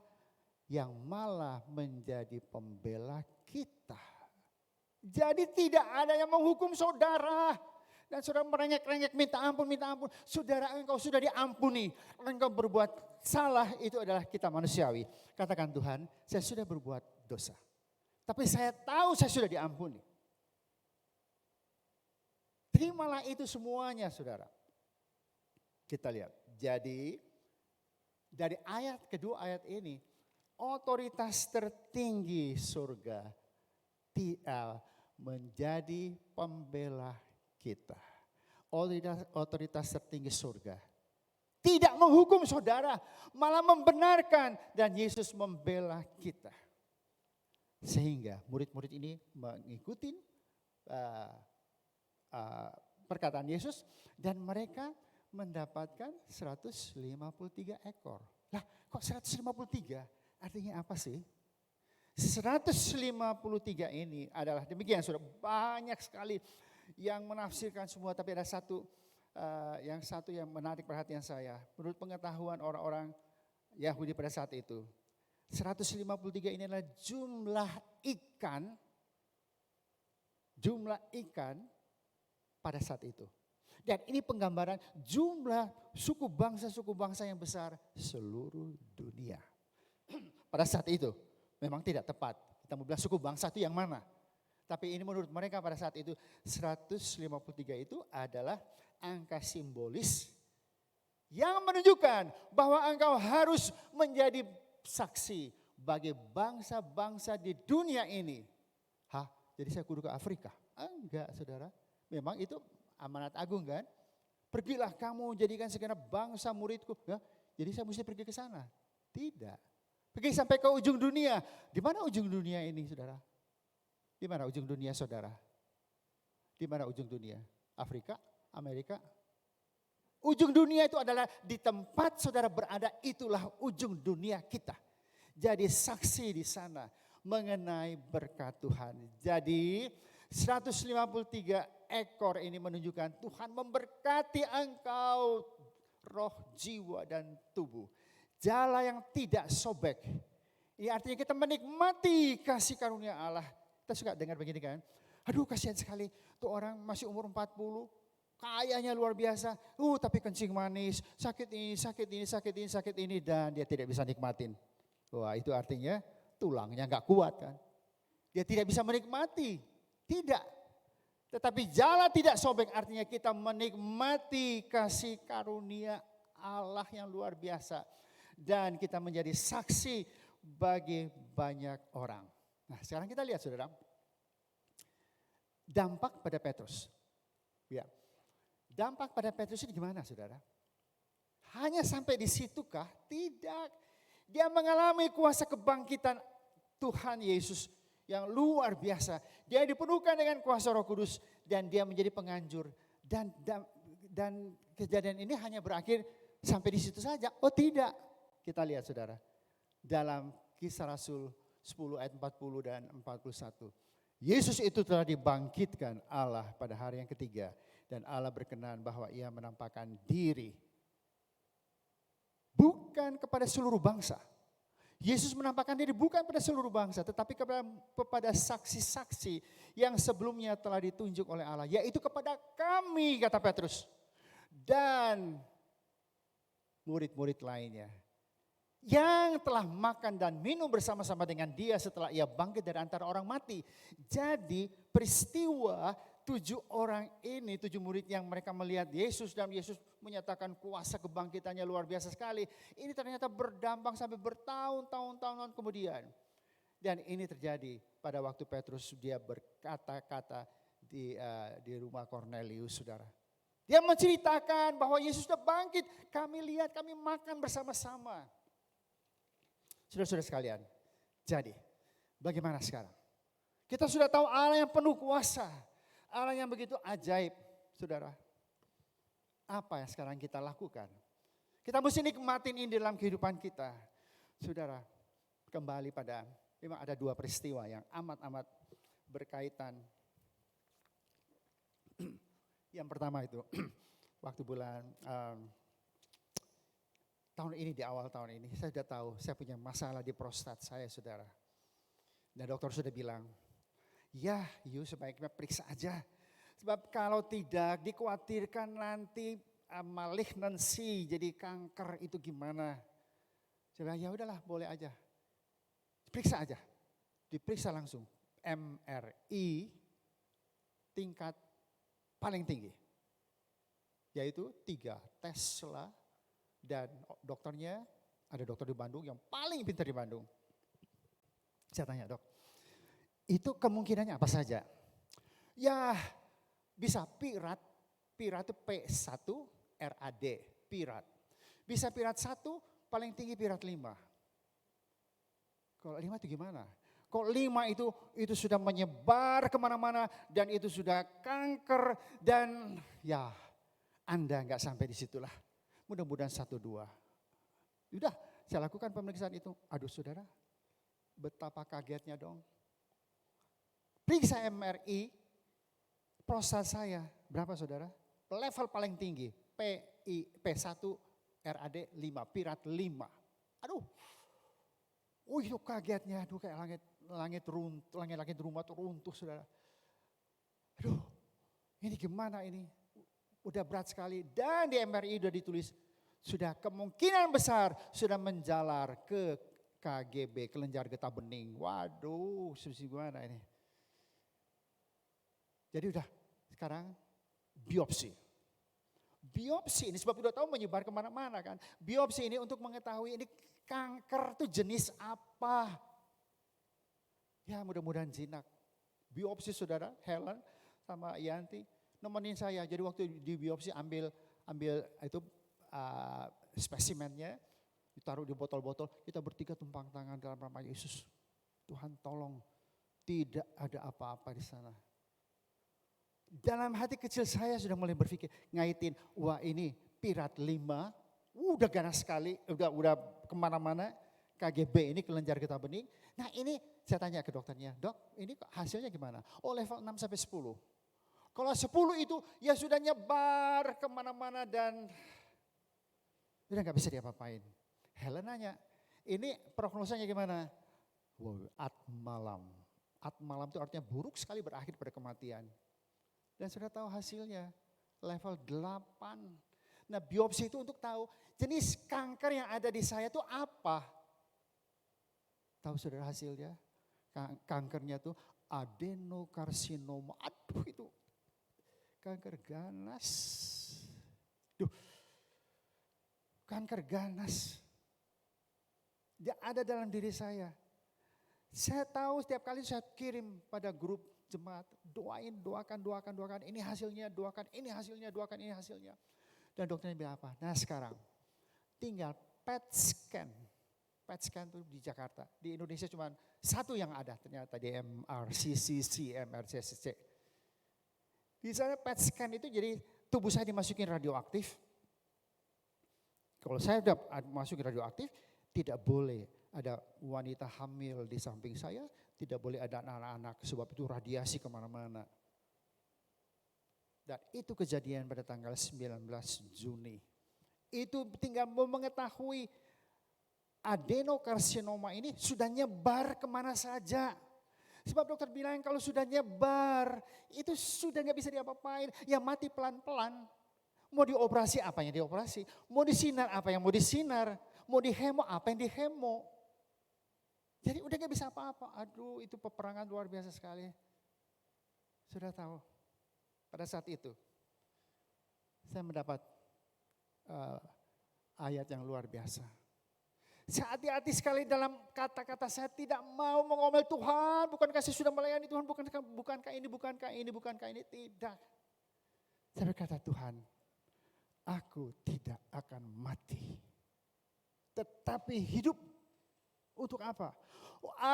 S11: yang malah menjadi pembela kita. Jadi tidak ada yang menghukum saudara. Dan saudara merengek-rengek minta ampun. Saudara engkau sudah diampuni. Engkau berbuat salah itu adalah kita manusiawi. Katakan Tuhan, saya sudah berbuat dosa. Tapi saya tahu saya sudah diampuni. Terimalah itu semuanya saudara. Kita lihat. Jadi dari kedua ayat ini. Otoritas tertinggi surga menjadi pembela kita. Otoritas tertinggi surga. Tidak menghukum saudara. Malah membenarkan. Dan Yesus membela kita. Sehingga murid-murid ini mengikuti perkataan Yesus dan mereka mendapatkan 153 ekor. Lah kok 153? Artinya apa sih? 153 ini adalah demikian sudah banyak sekali yang menafsirkan semua, tapi ada satu yang menarik perhatian saya. Menurut pengetahuan orang-orang Yahudi pada saat itu, 153 ini adalah jumlah ikan pada saat itu. Dan ini penggambaran jumlah suku bangsa yang besar seluruh dunia. Pada saat itu memang tidak tepat. Kita mau bilang suku bangsa itu yang mana. Tapi ini menurut mereka pada saat itu 153 itu adalah angka simbolis yang menunjukkan bahwa engkau harus menjadi saksi bagi bangsa-bangsa di dunia ini. Jadi saya kudu ke Afrika? Enggak saudara. Memang itu amanat agung kan. Pergilah kamu jadikan segenap bangsa muridku. Ya, jadi saya mesti pergi ke sana. Tidak. Pergi sampai ke ujung dunia. Di mana ujung dunia ini saudara? Di mana ujung dunia saudara? Di mana ujung dunia? Afrika? Amerika? Ujung dunia itu adalah di tempat saudara berada, itulah ujung dunia kita. Jadi saksi di sana mengenai berkat Tuhan. Jadi 153 ekor ini menunjukkan Tuhan memberkati engkau roh, jiwa dan tubuh. Jala yang tidak sobek. Ini artinya kita menikmati kasih karunia Allah. Kita suka dengar begini kan. Aduh kasihan sekali tuh orang masih umur 40. Kayanya luar biasa. Tapi kencing manis. Sakit ini. Dan dia tidak bisa nikmatin. Wah itu artinya tulangnya gak kuat kan. Dia tidak bisa menikmati. Tidak. Tetapi jala tidak sobek artinya kita menikmati kasih karunia Allah yang luar biasa. Dan kita menjadi saksi bagi banyak orang. Nah sekarang kita lihat saudara. Dampak pada Petrus. Ya. Dampak pada Petrus ini gimana saudara? Hanya sampai di situkah? Tidak. Dia mengalami kuasa kebangkitan Tuhan Yesus yang luar biasa. Dia dipenuhkan dengan kuasa Roh Kudus dan dia menjadi penganjur. Dan kejadian ini hanya berakhir sampai di situ saja. Oh tidak. Kita lihat saudara, dalam Kisah Rasul 10 ayat 40 dan 41. Yesus itu telah dibangkitkan Allah pada hari yang ketiga. Dan Allah berkenan bahwa ia menampakkan diri. Bukan kepada seluruh bangsa. Yesus menampakkan diri bukan pada seluruh bangsa, tetapi kepada saksi-saksi yang sebelumnya telah ditunjuk oleh Allah. Yaitu kepada kami, kata Petrus. Dan murid-murid lainnya. Yang telah makan dan minum bersama-sama dengan dia setelah ia bangkit dari antara orang mati. Jadi peristiwa 7 orang ini, 7 murid yang mereka melihat Yesus dan Yesus menyatakan kuasa kebangkitannya luar biasa sekali. Ini ternyata berdampak sampai bertahun-tahun kemudian. Dan ini terjadi pada waktu Petrus dia berkata-kata di rumah Kornelius, saudara. Dia menceritakan bahwa Yesus sudah bangkit. Kami lihat, kami makan bersama-sama. Saudara-saudara sekalian, jadi bagaimana sekarang? Kita sudah tahu Allah yang penuh kuasa. Allah yang begitu ajaib, saudara. Apa yang sekarang kita lakukan? Kita mesti nikmatin ini dalam kehidupan kita. Saudara, kembali pada, memang ada 2 peristiwa yang amat-amat berkaitan. Yang pertama itu, waktu bulan tahun ini, di awal tahun ini, saya sudah tahu saya punya masalah di prostat saya, saudara. Dan dokter sudah bilang, ya sebaiknya periksa aja. Sebab kalau tidak dikhawatirkan nanti malignancy, jadi kanker itu gimana. Saya bilang, ya udahlah boleh aja. Periksa aja, diperiksa langsung. MRI tingkat paling tinggi. Yaitu 3 Tesla. Dan dokternya, ada dokter di Bandung yang paling pintar di Bandung. Saya tanya, dok, itu kemungkinannya apa saja? Ya bisa pirat itu P1 RAD, pirat. Bisa pirat 1, paling tinggi pirat 5. Kalau 5 itu gimana? Kalau 5 itu sudah menyebar kemana-mana dan itu sudah kanker dan ya Anda nggak sampai di situlah. Mudah-mudahan 1-2. Udah, saya lakukan pemeriksaan itu. Aduh saudara, betapa kagetnya dong. Periksa MRI, prostat saya berapa saudara? Level paling tinggi, P1 RAD 5, pirat 5. Aduh, itu kagetnya, aduh kayak langit rumah tuh runtuh saudara. Aduh, ini gimana ini? Udah berat sekali dan di MRI udah ditulis sudah kemungkinan besar sudah menjalar ke KGB, kelenjar getah bening. Waduh, gimana ini? Jadi udah sekarang biopsi. Biopsi ini sebab udah tahu menyebar kemana-mana kan. Biopsi ini untuk mengetahui ini kanker itu jenis apa. Ya mudah-mudahan jinak. Biopsi saudara Helen sama Yanti nemenin saya. Jadi waktu di biopsi ambil itu spesimennya, ditaruh di botol-botol. Kita bertiga tumpang tangan dalam nama Yesus. Tuhan tolong tidak ada apa-apa di sana. Dalam hati kecil saya sudah mulai berpikir ngaitin, wah ini pirat 5, udah ganas sekali, udah kemana-mana. KGB ini kelenjar getah bening. Nah ini saya tanya ke dokternya, dok ini hasilnya gimana? Oh level 6 sampai 10. Kalau 10 itu ya sudah nyebar kemana-mana dan udah gak bisa diapa-apain. Helen nanya, ini prognosanya gimana? Wow, atmalam. Atmalam itu artinya buruk sekali berakhir pada kematian. Dan sudah tahu hasilnya, level 8. Nah biopsi itu untuk tahu jenis kanker yang ada di saya itu apa. Tahu saudara hasilnya? Kankernya tuh adenokarsinoma. Aduh itu. Kanker ganas. Kanker ganas. Dia ada dalam diri saya. Saya tahu setiap kali saya kirim pada grup jemaat. Doakan. Ini hasilnya, doakan. Ini hasilnya, doakan. Ini hasilnya. Dan dokternya bilang apa? Nah sekarang tinggal PET scan. PET scan itu di Jakarta. Di Indonesia cuma 1 yang ada ternyata di MRCCC. Di sana PET scan itu jadi tubuh saya dimasukin radioaktif. Kalau saya udah masukin radioaktif, Tidak boleh ada wanita hamil di samping saya, tidak boleh ada anak-anak sebab itu radiasi kemana-mana. Dan itu kejadian pada tanggal 19 Juni. Itu tinggal mau mengetahui adenokarsinoma ini sudah nyebar kemana saja. Sebab dokter bilang kalau sudah nyebar itu sudah nggak bisa diapa-apain. Ya mati pelan-pelan. Mau dioperasi apa yang dioperasi. Mau disinar apa yang mau disinar. Mau dihemo apa yang dihemo. Jadi udah gak bisa apa-apa. Aduh itu peperangan luar biasa sekali. Sudah tahu. Pada saat itu. Saya mendapat ayat yang luar biasa. Saya hati-hati sekali dalam kata-kata saya tidak mau mengomel Tuhan. Bukankah saya sudah melayani Tuhan. Bukankah ini. Tidak. Saya berkata Tuhan. Aku tidak akan mati. Tetapi hidup. Untuk apa?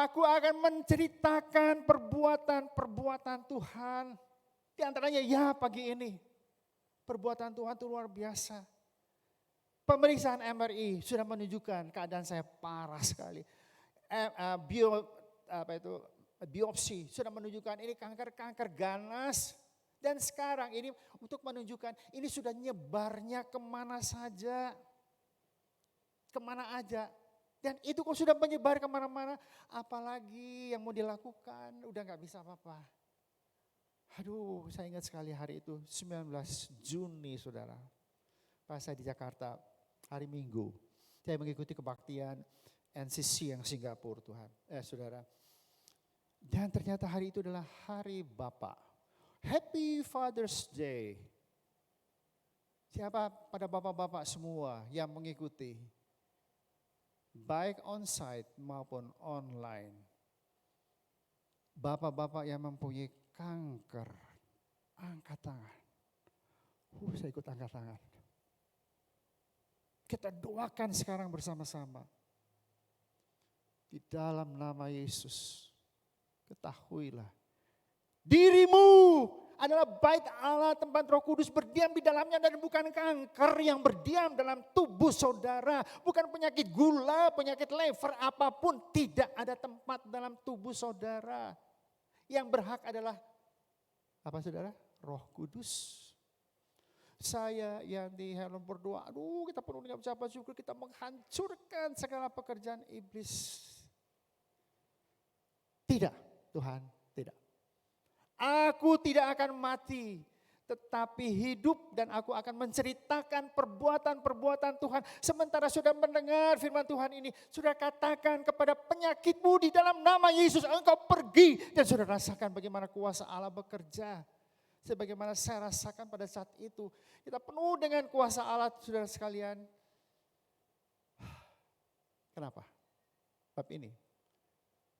S11: Aku akan menceritakan perbuatan Tuhan. Di antaranya ya pagi ini. Perbuatan Tuhan itu luar biasa. Pemeriksaan MRI sudah menunjukkan keadaan saya parah sekali. Biopsi sudah menunjukkan ini kanker ganas. Dan sekarang ini untuk menunjukkan ini sudah nyebarnya kemana saja. Kemana aja. Dan itu kok sudah menyebar kemana-mana, apalagi yang mau dilakukan, udah gak bisa apa-apa. Aduh, saya ingat sekali hari itu, 19 Juni saudara. Pas saya di Jakarta, hari Minggu. Saya mengikuti kebaktian NCC yang Singapura Tuhan, saudara. Dan ternyata hari itu adalah hari Bapak. Happy Father's Day. Siapa pada bapak-bapak semua yang mengikuti? Baik on-site maupun online. Bapak-bapak yang mempunyai kanker, angkat tangan. Saya ikut angkat tangan. Kita doakan sekarang bersama-sama. Di dalam nama Yesus, ketahuilah. Dirimu adalah bait Allah, tempat Roh Kudus berdiam di dalamnya dan bukan kanker yang berdiam dalam tubuh saudara. Bukan penyakit gula, penyakit lever, apapun tidak ada tempat dalam tubuh saudara. Yang berhak adalah apa saudara? Roh Kudus. Saya yang di Helm berdoa, aduh kita penuh dengan ucapan syukur, kita menghancurkan segala pekerjaan iblis. Tidak Tuhan, tidak. Aku tidak akan mati, tetapi hidup dan aku akan menceritakan perbuatan-perbuatan Tuhan. Sementara sudah mendengar firman Tuhan ini, sudah katakan kepada penyakitmu di dalam nama Yesus, engkau pergi. Dan sudah rasakan bagaimana kuasa Allah bekerja. Sebagaimana saya rasakan pada saat itu. Kita penuh dengan kuasa Allah, saudara sekalian. Kenapa? Bab ini.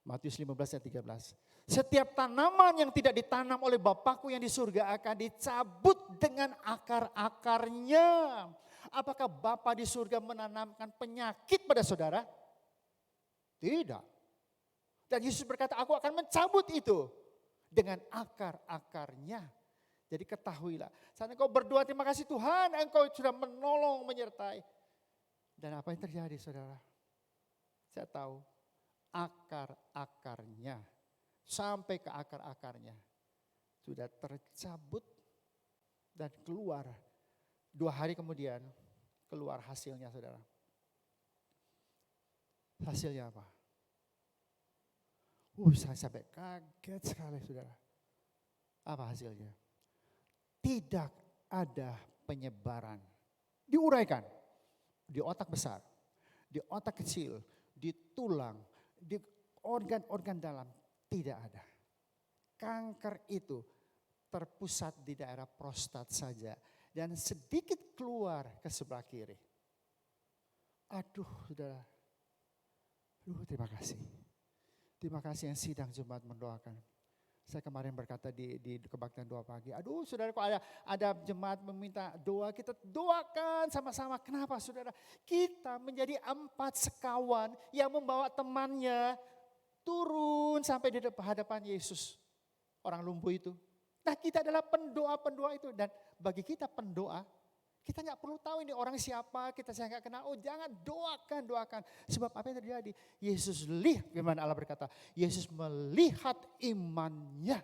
S11: Matius 15 ayat 13. Setiap tanaman yang tidak ditanam oleh Bapakku yang di surga akan dicabut dengan akar-akarnya. Apakah Bapa di surga menanamkan penyakit pada saudara? Tidak. Dan Yesus berkata, aku akan mencabut itu dengan akar-akarnya. Jadi ketahuilah, saat engkau berdoa terima kasih Tuhan, engkau sudah menolong, menyertai. Dan apa yang terjadi saudara? Saya tahu akar-akarnya. Sampai ke akar-akarnya sudah tercabut dan keluar. 2 hari kemudian keluar hasilnya saudara. Hasilnya apa? Saya sampai kaget sekali saudara. Apa hasilnya? Tidak ada penyebaran. Diuraikan di otak besar, di otak kecil, di tulang, di organ-organ dalam. Tidak ada. Kanker itu terpusat di daerah prostat saja. Dan sedikit keluar ke sebelah kiri. Aduh saudara. Terima kasih. Terima kasih yang sidang Jumat mendoakan. Saya kemarin berkata di kebaktian doa pagi. Aduh saudara kok ada jemaat meminta doa. Kita doakan sama-sama. Kenapa saudara? Kita menjadi 4 sekawan yang membawa temannya. Turun sampai di hadapan Yesus. Orang lumpuh itu. Nah kita adalah pendoa-pendoa itu. Dan bagi kita pendoa, Kita nggak perlu tahu ini orang siapa, saya nggak kenal. Oh jangan, doakan. Sebab apa yang terjadi? Yesus lihat, firman Allah berkata, Yesus melihat imannya.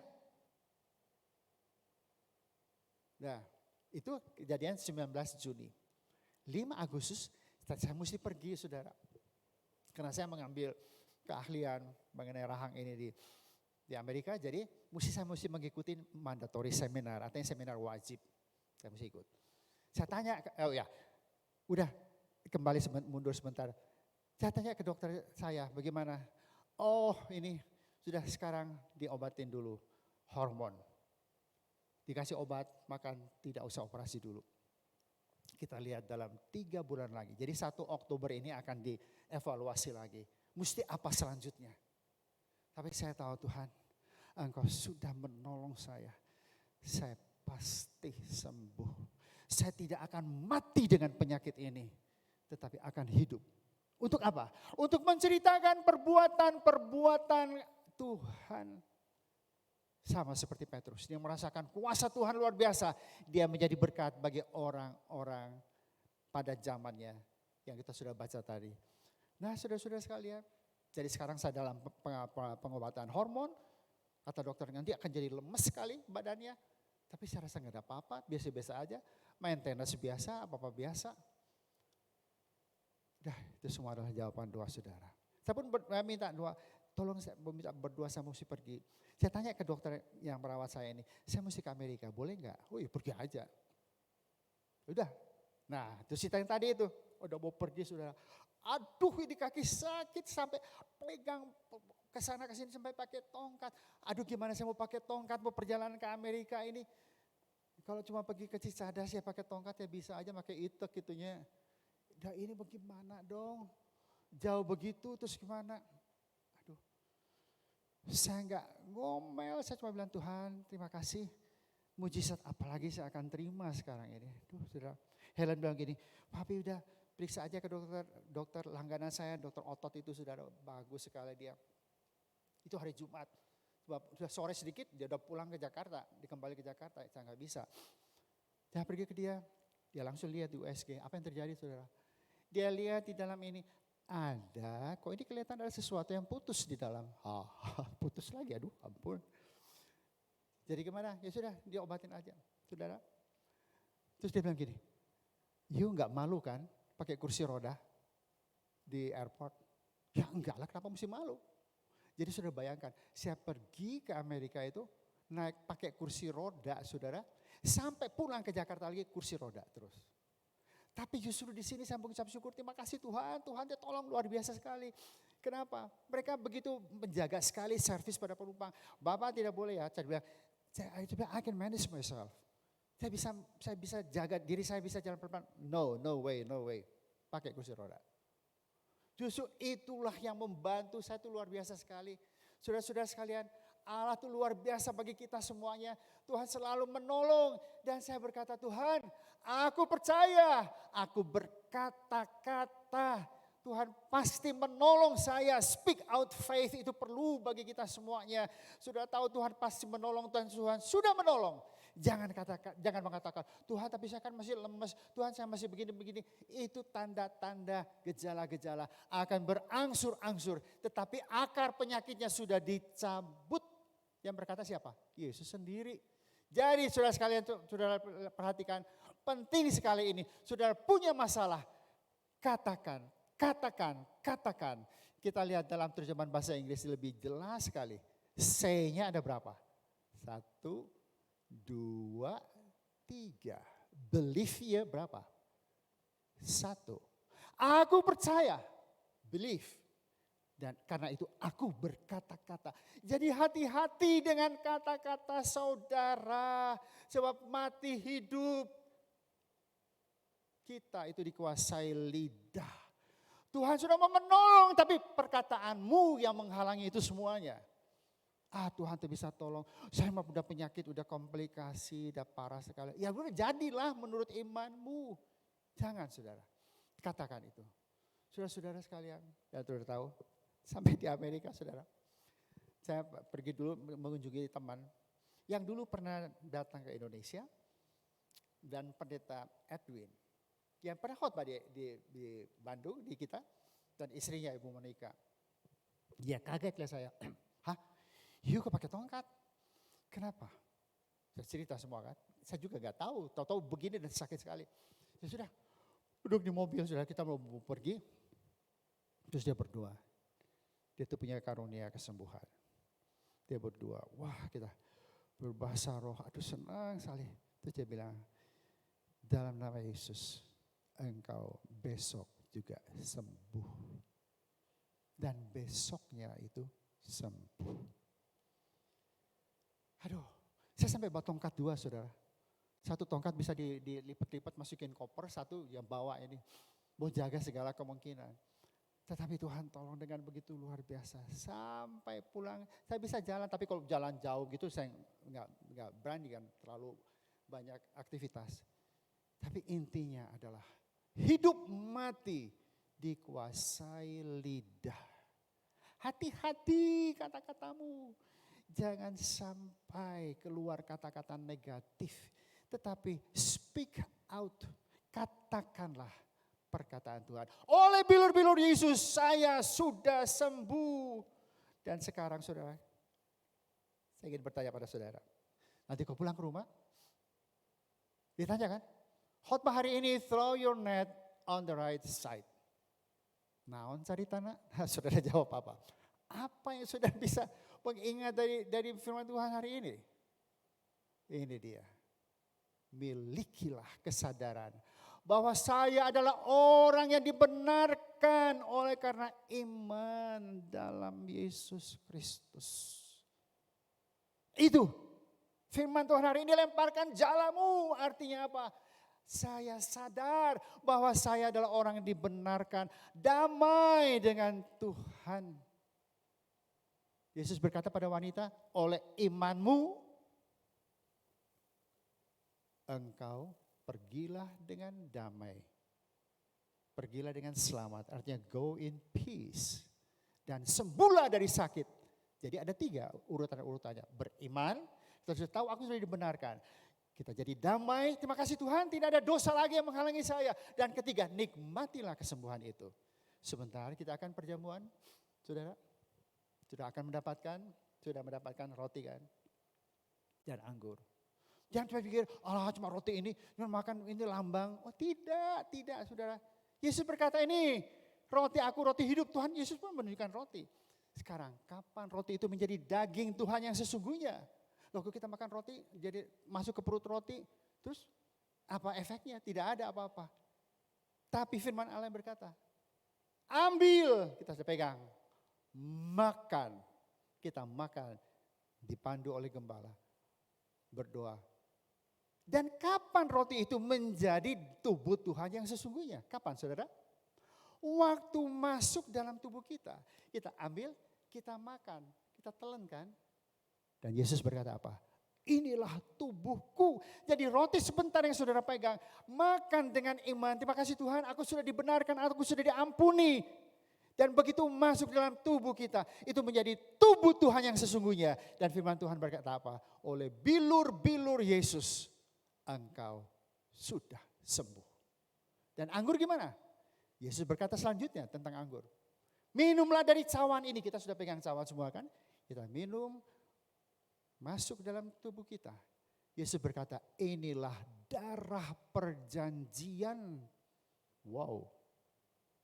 S11: Nah, itu kejadian 19 Juni. 5 Agustus, saya mesti pergi saudara. Karena saya mengambil keahlian mengenai rahang ini di Amerika, jadi saya mesti mengikuti mandatory seminar, artinya seminar wajib. Saya mesti ikut. Saya tanya, udah kembali mundur sebentar. Saya tanya ke dokter saya, bagaimana? Oh ini sudah sekarang diobatin dulu, hormon. Dikasih obat, makan, tidak usah operasi dulu. Kita lihat dalam 3 bulan lagi. Jadi 1 Oktober ini akan dievaluasi lagi. Mesti apa selanjutnya? Tapi saya tahu Tuhan, Engkau sudah menolong saya. Saya pasti sembuh. Saya tidak akan mati dengan penyakit ini, tetapi akan hidup. Untuk apa? Untuk menceritakan perbuatan-perbuatan Tuhan. Sama seperti Petrus, dia merasakan kuasa Tuhan luar biasa. Dia menjadi berkat bagi orang-orang pada zamannya yang kita sudah baca tadi. Nah saudara-saudara sekalian, jadi sekarang saya dalam pengobatan hormon. Kata dokter nanti akan jadi lemes sekali badannya. Tapi saya rasa gak ada apa-apa, biasa-biasa aja. Main tenis biasa, apa-apa biasa. Dah, itu semua adalah jawaban doa saudara. Saya pun minta doa, tolong saya minta berdoa, saya mesti pergi. Saya tanya ke dokter yang merawat saya ini, saya mesti ke Amerika, boleh gak? Oh iya pergi aja. Udah, nah itu cerita yang tadi itu, udah mau pergi saudara. Aduh ini kaki sakit sampai pegang kesana kesini sampai pakai tongkat. Aduh gimana saya mau pakai tongkat, mau perjalanan ke Amerika ini. Kalau cuma pergi ke Cicadas ya pakai tongkat ya bisa aja pakai itek gitunya. Dah ini bagaimana dong? Jauh begitu terus gimana? Aduh. Saya enggak ngomel, saya cuma bilang Tuhan terima kasih. Mujizat apalagi saya akan terima sekarang ini. Duh saudara. Helen bilang gini, papi udah periksa aja ke dokter langganan saya, dokter otot itu saudara, bagus sekali dia. Itu hari Jumat. Sudah sore sedikit dia udah pulang ke Jakarta, dikembali ke Jakarta, saya nggak bisa. Saya pergi ke dia langsung lihat di USG, apa yang terjadi saudara. Dia lihat di dalam ini, kok ini kelihatan ada sesuatu yang putus di dalam. Putus lagi, aduh ampun. Jadi gimana? Ya sudah, dia obatin aja, saudara. Terus dia bilang gini, you nggak malu kan pakai kursi roda di airport? Ya enggak lah, kenapa mesti malu? Jadi sudah bayangkan, saya pergi ke Amerika itu naik pakai kursi roda saudara, sampai pulang ke Jakarta lagi kursi roda terus. Tapi justru di sini saya mengucap syukur, terima kasih Tuhan, Tuhan dia tolong luar biasa sekali. Kenapa? Mereka begitu menjaga sekali servis pada penumpang. Bapak tidak boleh ya, saya bilang, I can manage myself. Saya bisa jaga diri saya, bisa jalan pelan-pelan. No way. Pakai kursi roda. Justru itulah yang membantu saya itu luar biasa sekali. Saudara-saudara sekalian, Allah itu luar biasa bagi kita semuanya. Tuhan selalu menolong dan saya berkata Tuhan, aku percaya, aku berkata-kata. Tuhan pasti menolong saya. Speak out faith itu perlu bagi kita semuanya. Sudah tahu Tuhan pasti menolong dan Tuhan sudah menolong. Jangan mengatakan, Tuhan tapi saya kan masih lemes, Tuhan saya masih begini-begini. Itu tanda-tanda gejala-gejala akan berangsur-angsur. Tetapi akar penyakitnya sudah dicabut. Yang berkata siapa? Yesus sendiri. Jadi saudara sekalian, saudara perhatikan, penting sekali ini. Saudara punya masalah, katakan. Kita lihat dalam terjemahan bahasa Inggris lebih jelas sekali. C-nya ada berapa? 1, 2, 3. Believe ya berapa? 1. Aku percaya. Believe. Dan karena itu aku berkata-kata. Jadi hati-hati dengan kata-kata saudara. Sebab mati hidup. Kita itu dikuasai lidah. Tuhan sudah mau menolong tapi perkataanmu yang menghalangi itu semuanya. Tuhan tuh bisa tolong, saya mah udah penyakit, udah komplikasi, udah parah sekali. Ya udah jadilah menurut imanmu. Jangan saudara, katakan itu. Saudara-saudara sekalian, ya sudah tahu, sampai di Amerika saudara. Saya pergi dulu mengunjungi teman yang dulu pernah datang ke Indonesia. dan pendeta Edwin yang pernah khotbah di Bandung di kita, dan istrinya Ibu Monica. Dia kaget lihat saya. Hah? You kok pakai tongkat? Kenapa? Saya cerita semua kan. Saya juga gak tahu. Tahu-tahu begini dan sakit sekali. Ya sudah, duduk di mobil, sudah kita mau pergi. Terus dia berdoa. Dia tuh punya karunia kesembuhan. Dia berdoa, wah kita berbahasa roh, aduh senang sekali. Terus dia bilang, dalam nama Yesus, engkau besok juga sembuh. Dan besoknya itu sembuh. Aduh, saya sampai bawa tongkat 2 saudara. Satu tongkat bisa dilipat-lipat masukin koper, satu yang bawa ini. Mau jaga segala kemungkinan. Tetapi Tuhan tolong dengan begitu luar biasa. Sampai pulang, saya bisa jalan, tapi kalau jalan jauh gitu saya nggak berani kan, terlalu banyak aktivitas. Tapi intinya adalah hidup mati dikuasai lidah. Hati-hati kata-katamu. Jangan sampai keluar kata-kata negatif. Tetapi speak out, katakanlah perkataan Tuhan. Oleh bilur-bilur Yesus saya sudah sembuh. Dan sekarang saudara, saya ingin bertanya pada saudara. Nanti kau pulang ke rumah, ditanya kan, khotbah hari ini throw your net on the right side. Naon cari tanah? Saudara jawab apa? Apa yang saudara bisa mengingat dari firman Tuhan hari ini? Ini dia. Milikilah kesadaran bahwa saya adalah orang yang dibenarkan oleh karena iman dalam Yesus Kristus. Itu firman Tuhan hari ini, lemparkan jalamu. Artinya apa? Saya sadar bahwa saya adalah orang yang dibenarkan, damai dengan Tuhan. Yesus berkata pada wanita, oleh imanmu engkau pergilah dengan damai. Pergilah dengan selamat, artinya go in peace. Dan sembuhlah dari sakit. Jadi ada 3 urutan-urutannya. Beriman, kita sudah tahu aku sudah dibenarkan. Kita jadi damai, terima kasih Tuhan, tidak ada dosa lagi yang menghalangi saya. Dan ketiga, nikmatilah kesembuhan itu. Sebentar kita akan perjamuan, saudara. Sudah mendapatkan roti kan? Dan anggur. Jangan cuma pikir, Allah cuma roti ini, makan ini lambang. Oh tidak, saudara. Yesus berkata ini, roti aku, roti hidup. Tuhan Yesus pun menunjukkan roti. Sekarang, kapan roti itu menjadi daging Tuhan yang sesungguhnya? Kalau kita makan roti, jadi masuk ke perut roti, terus apa efeknya? Tidak ada apa-apa. Tapi firman Allah yang berkata, ambil, kita sudah pegang, makan. Kita makan, dipandu oleh gembala, berdoa. Dan kapan roti itu menjadi tubuh Tuhan yang sesungguhnya? Kapan saudara? Waktu masuk dalam tubuh kita. Kita ambil, kita makan, kita telan kan? Dan Yesus berkata apa? Inilah tubuhku. Jadi roti sebentar yang saudara pegang, makan dengan iman. Terima kasih Tuhan, aku sudah dibenarkan, aku sudah diampuni. Dan begitu masuk dalam tubuh kita, itu menjadi tubuh Tuhan yang sesungguhnya. Dan firman Tuhan berkata apa? Oleh bilur-bilur Yesus, engkau sudah sembuh. Dan anggur gimana? Yesus berkata selanjutnya tentang anggur. Minumlah dari cawan ini, kita sudah pegang cawan semua kan? Kita minum, masuk dalam tubuh kita. Yesus berkata, inilah darah perjanjian. Wow.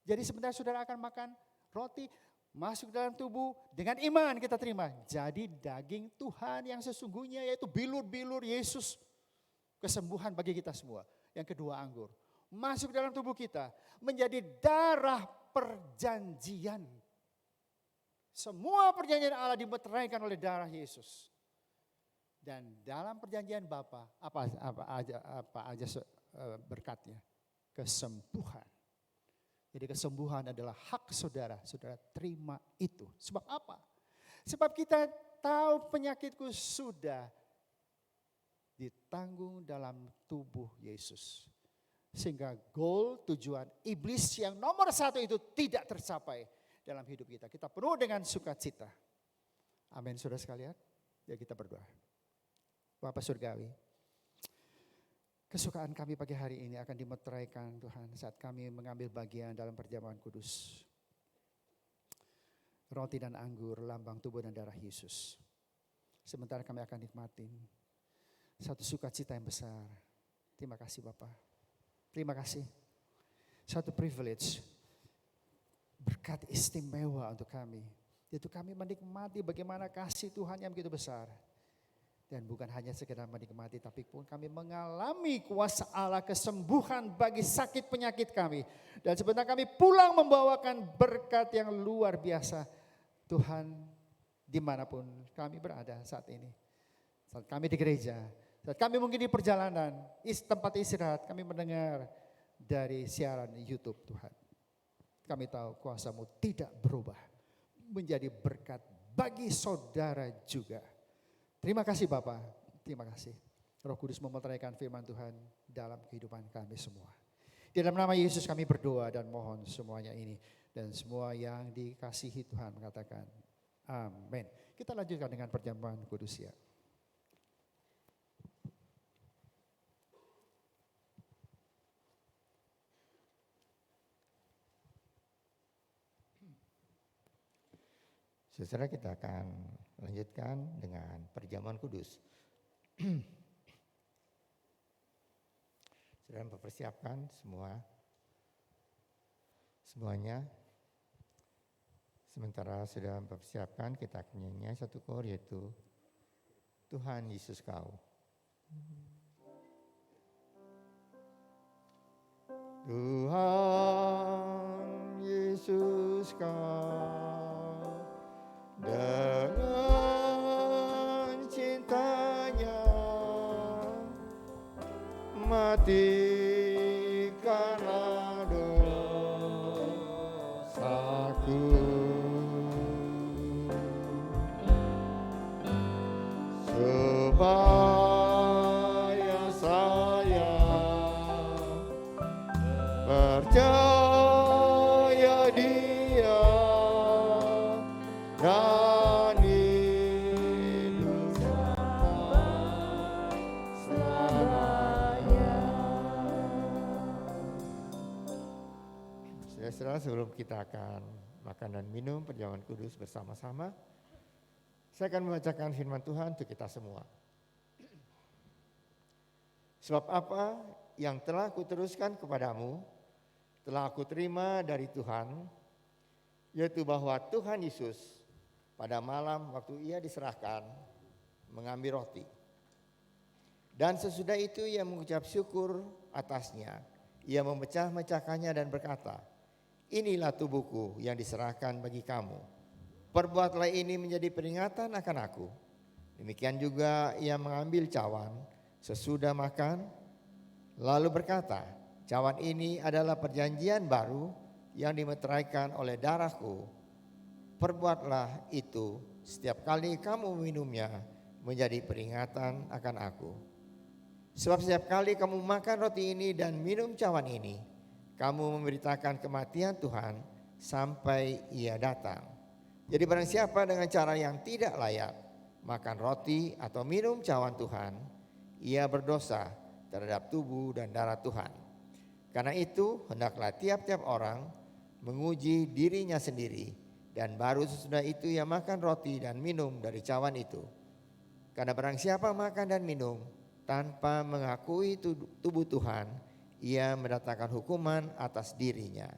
S11: Jadi sebentar saudara akan makan roti, masuk dalam tubuh, dengan iman kita terima. Jadi daging Tuhan yang sesungguhnya, yaitu bilur-bilur Yesus. Kesembuhan bagi kita semua. Yang kedua anggur. Masuk dalam tubuh kita, menjadi darah perjanjian. Semua perjanjian Allah dimeteraikan oleh darah Yesus. Dan dalam perjanjian Bapa, apa aja berkatnya? Kesembuhan. Jadi kesembuhan adalah hak saudara, saudara terima itu. Sebab apa? Sebab kita tahu penyakitku sudah ditanggung dalam tubuh Yesus. Sehingga goal, tujuan iblis yang nomor 1 itu tidak tercapai dalam hidup kita. Kita penuh dengan sukacita. Amin saudara sekalian. Ya kita berdoa. Bapa Surgawi, Kesukaan kami pagi hari ini akan dimeteraikan Tuhan saat kami mengambil bagian dalam perjamuan kudus. Roti dan anggur lambang tubuh dan darah Yesus. Sementara kami akan nikmatin satu sukacita yang besar. Terima kasih Bapak. Terima kasih. Satu privilege, berkat istimewa untuk kami. Yaitu kami menikmati bagaimana kasih Tuhan yang begitu besar. Dan bukan hanya sekedar menikmati, tapi pun kami mengalami kuasa Allah kesembuhan bagi sakit penyakit kami. Dan sebentar kami pulang membawakan berkat yang luar biasa. Tuhan dimanapun kami berada saat ini. Saat kami di gereja, saat kami mungkin di perjalanan, tempat istirahat, kami mendengar dari siaran YouTube Tuhan. Kami tahu kuasa-Mu tidak berubah, menjadi berkat bagi saudara juga. Terima kasih Bapak, terima kasih. Roh Kudus memeteraikan firman Tuhan dalam kehidupan kami semua. Di dalam nama Yesus kami berdoa dan mohon semuanya ini. Dan semua yang dikasihi Tuhan mengatakan amin. Kita lanjutkan dengan perjamuan kudus ya.
S1: Saudara, kita akan lanjutkan dengan perjamuan kudus. Saudara mempersiapkan semuanya. Sementara sudah mempersiapkan, kita akan nyanyi satu kor yaitu Tuhan Yesus Kau. Tuhan Yesus Kau, dengan cintanya mati karena dosaku. Supaya saya percaya Dia dan hidup selamanya. Saudara, sebelum kita akan makan dan minum perjamuan kudus bersama-sama, saya akan membacakan firman Tuhan untuk kita semua. Sebab apa yang telah kuteruskan kepadamu, telah aku terima dari Tuhan, yaitu bahwa Tuhan Yesus pada malam waktu Ia diserahkan mengambil roti. Dan sesudah itu Ia mengucap syukur atasnya. Ia memecah-mecahkannya dan berkata, inilah tubuhku yang diserahkan bagi kamu. Perbuatlah ini menjadi peringatan akan aku. Demikian juga Ia mengambil cawan sesudah makan, lalu berkata, cawan ini adalah perjanjian baru yang dimeteraikan oleh darahku. Perbuatlah itu setiap kali kamu minumnya menjadi peringatan akan aku. Sebab setiap kali kamu makan roti ini dan minum cawan ini, kamu memberitakan kematian Tuhan sampai Ia datang. Jadi barang siapa dengan cara yang tidak layak makan roti atau minum cawan Tuhan, ia berdosa terhadap tubuh dan darah Tuhan. Karena itu hendaklah tiap-tiap orang menguji dirinya sendiri, dan baru sesudah itu ia makan roti dan minum dari cawan itu. Karena barang siapa makan dan minum tanpa mengakui tubuh Tuhan, ia mendatangkan hukuman atas dirinya.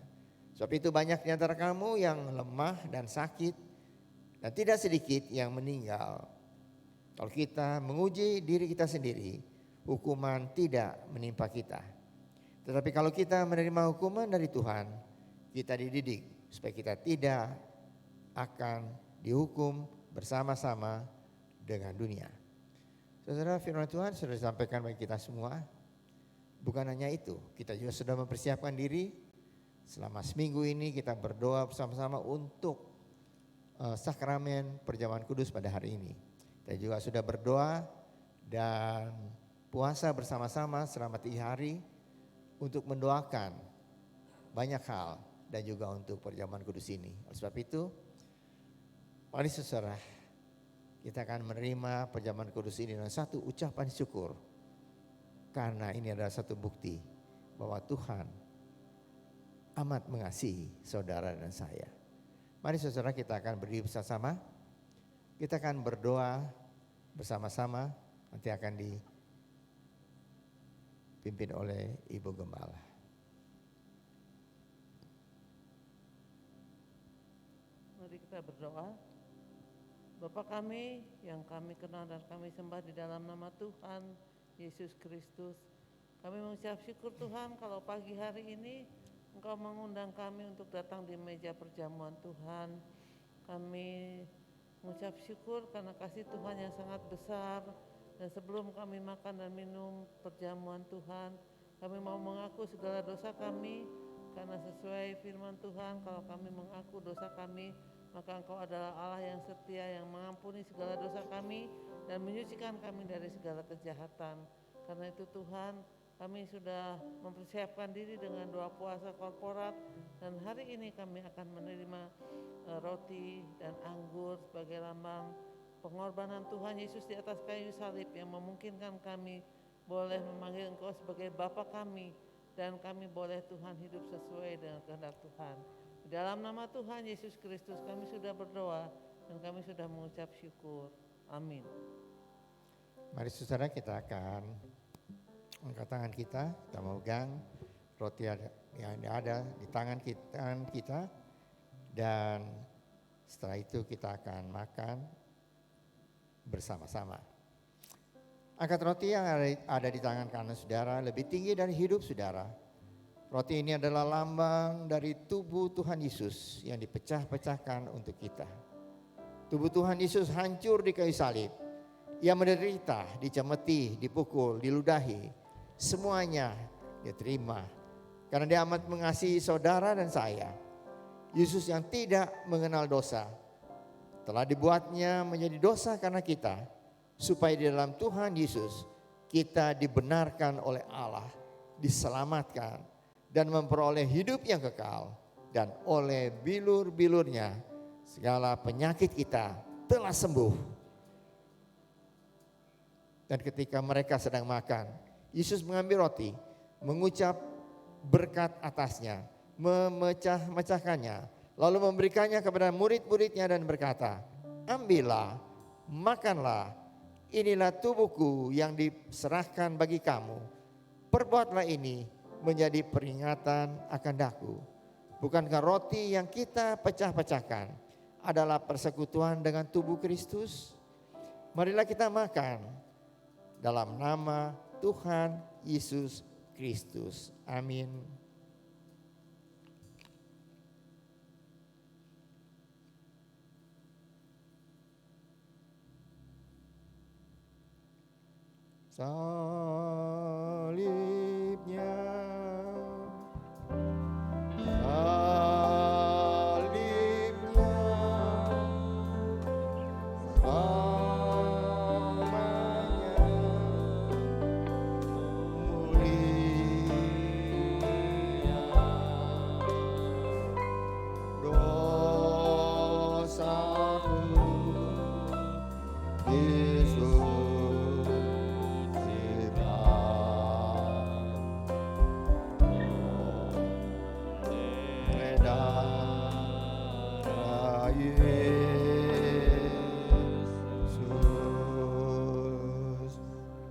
S1: Sebab itu banyak di antara kamu yang lemah dan sakit, dan tidak sedikit yang meninggal. Kalau kita menguji diri kita sendiri, hukuman tidak menimpa kita. Tetapi kalau kita menerima hukuman dari Tuhan, kita dididik supaya kita tidak akan dihukum bersama-sama dengan dunia. Saudara, firman Tuhan sudah disampaikan bagi kita semua. Bukan hanya itu, kita juga sudah mempersiapkan diri. Selama seminggu ini kita berdoa bersama-sama untuk sakramen perjamuan kudus pada hari ini. Kita juga sudah berdoa dan puasa bersama-sama selama 3 hari untuk mendoakan banyak hal dan juga untuk perjamuan kudus ini. Oleh sebab itu, mari saudara, kita akan menerima perjamuan kudus ini dengan satu ucapan syukur Karena ini adalah satu bukti bahwa Tuhan amat mengasihi saudara dan saya. Mari saudara, kita akan berdiri bersama-sama. Kita akan berdoa bersama-sama. Nanti akan dipimpin oleh Ibu Gembala.
S12: Mari kita berdoa. Bapa kami yang kami kenal dan kami sembah di dalam nama Tuhan Yesus Kristus. Kami mengucap syukur Tuhan kalau pagi hari ini Engkau mengundang kami untuk datang di meja perjamuan Tuhan. Kami mengucap syukur karena kasih Tuhan yang sangat besar. Dan sebelum kami makan dan minum perjamuan Tuhan, kami mau mengaku segala dosa kami. Karena sesuai firman Tuhan, kalau kami mengaku dosa kami, maka Engkau adalah Allah yang setia, yang mengampuni segala dosa kami dan menyucikan kami dari segala kejahatan. Karena itu Tuhan, kami sudah mempersiapkan diri dengan doa puasa korporat, dan hari ini kami akan menerima roti dan anggur sebagai lambang pengorbanan Tuhan Yesus di atas kayu salib yang memungkinkan kami boleh memanggil Engkau sebagai Bapa kami, dan kami boleh Tuhan hidup sesuai dengan kehendak Tuhan. Di dalam nama Tuhan Yesus Kristus kami sudah berdoa dan kami sudah mengucap syukur. Amin.
S1: Mari saudara, kita akan angkat tangan kita memegang roti yang ada di tangan kita, dan setelah itu kita akan makan bersama-sama. Angkat roti yang ada di tangan kanan saudara lebih tinggi dari hidup saudara. Roti ini adalah lambang dari tubuh Tuhan Yesus yang dipecah-pecahkan untuk kita. Tubuh Tuhan Yesus hancur di kayu salib. Ia menderita, dicemeti, dipukul, diludahi. Semuanya dia terima karena dia amat mengasihi saudara dan saya. Yesus yang tidak mengenal dosa telah dibuatnya menjadi dosa karena kita, supaya di dalam Tuhan Yesus kita dibenarkan oleh Allah, diselamatkan dan memperoleh hidup yang kekal, dan oleh bilur-bilurnya segala penyakit kita telah sembuh. Dan ketika mereka sedang makan, Yesus mengambil roti, mengucap berkat atasnya, memecah-mecahkannya, lalu memberikannya kepada murid-muridnya dan berkata, "Ambillah, makanlah, inilah tubuhku yang diserahkan bagi kamu. Perbuatlah ini menjadi peringatan akan daku." Bukankah roti yang kita pecah-pecahkan adalah persekutuan dengan tubuh Kristus? Marilah kita makan dalam nama Tuhan Yesus Kristus. Amin. Salibnya,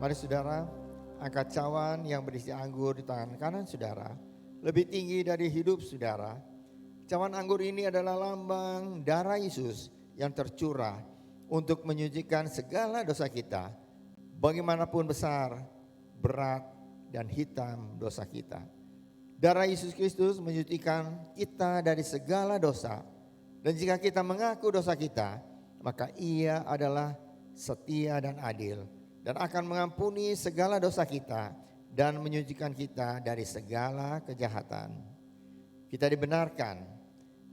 S1: mari saudara, angkat cawan yang berisi anggur di tangan kanan saudara, lebih tinggi dari hidup saudara. Cawan anggur ini adalah lambang darah Yesus yang tercurah untuk menyucikan segala dosa kita, bagaimanapun besar, berat, dan hitam dosa kita. Darah Yesus Kristus menyucikan kita dari segala dosa, dan jika kita mengaku dosa kita, maka Ia adalah setia dan adil, dan akan mengampuni segala dosa kita dan menyucikan kita dari segala kejahatan. Kita dibenarkan,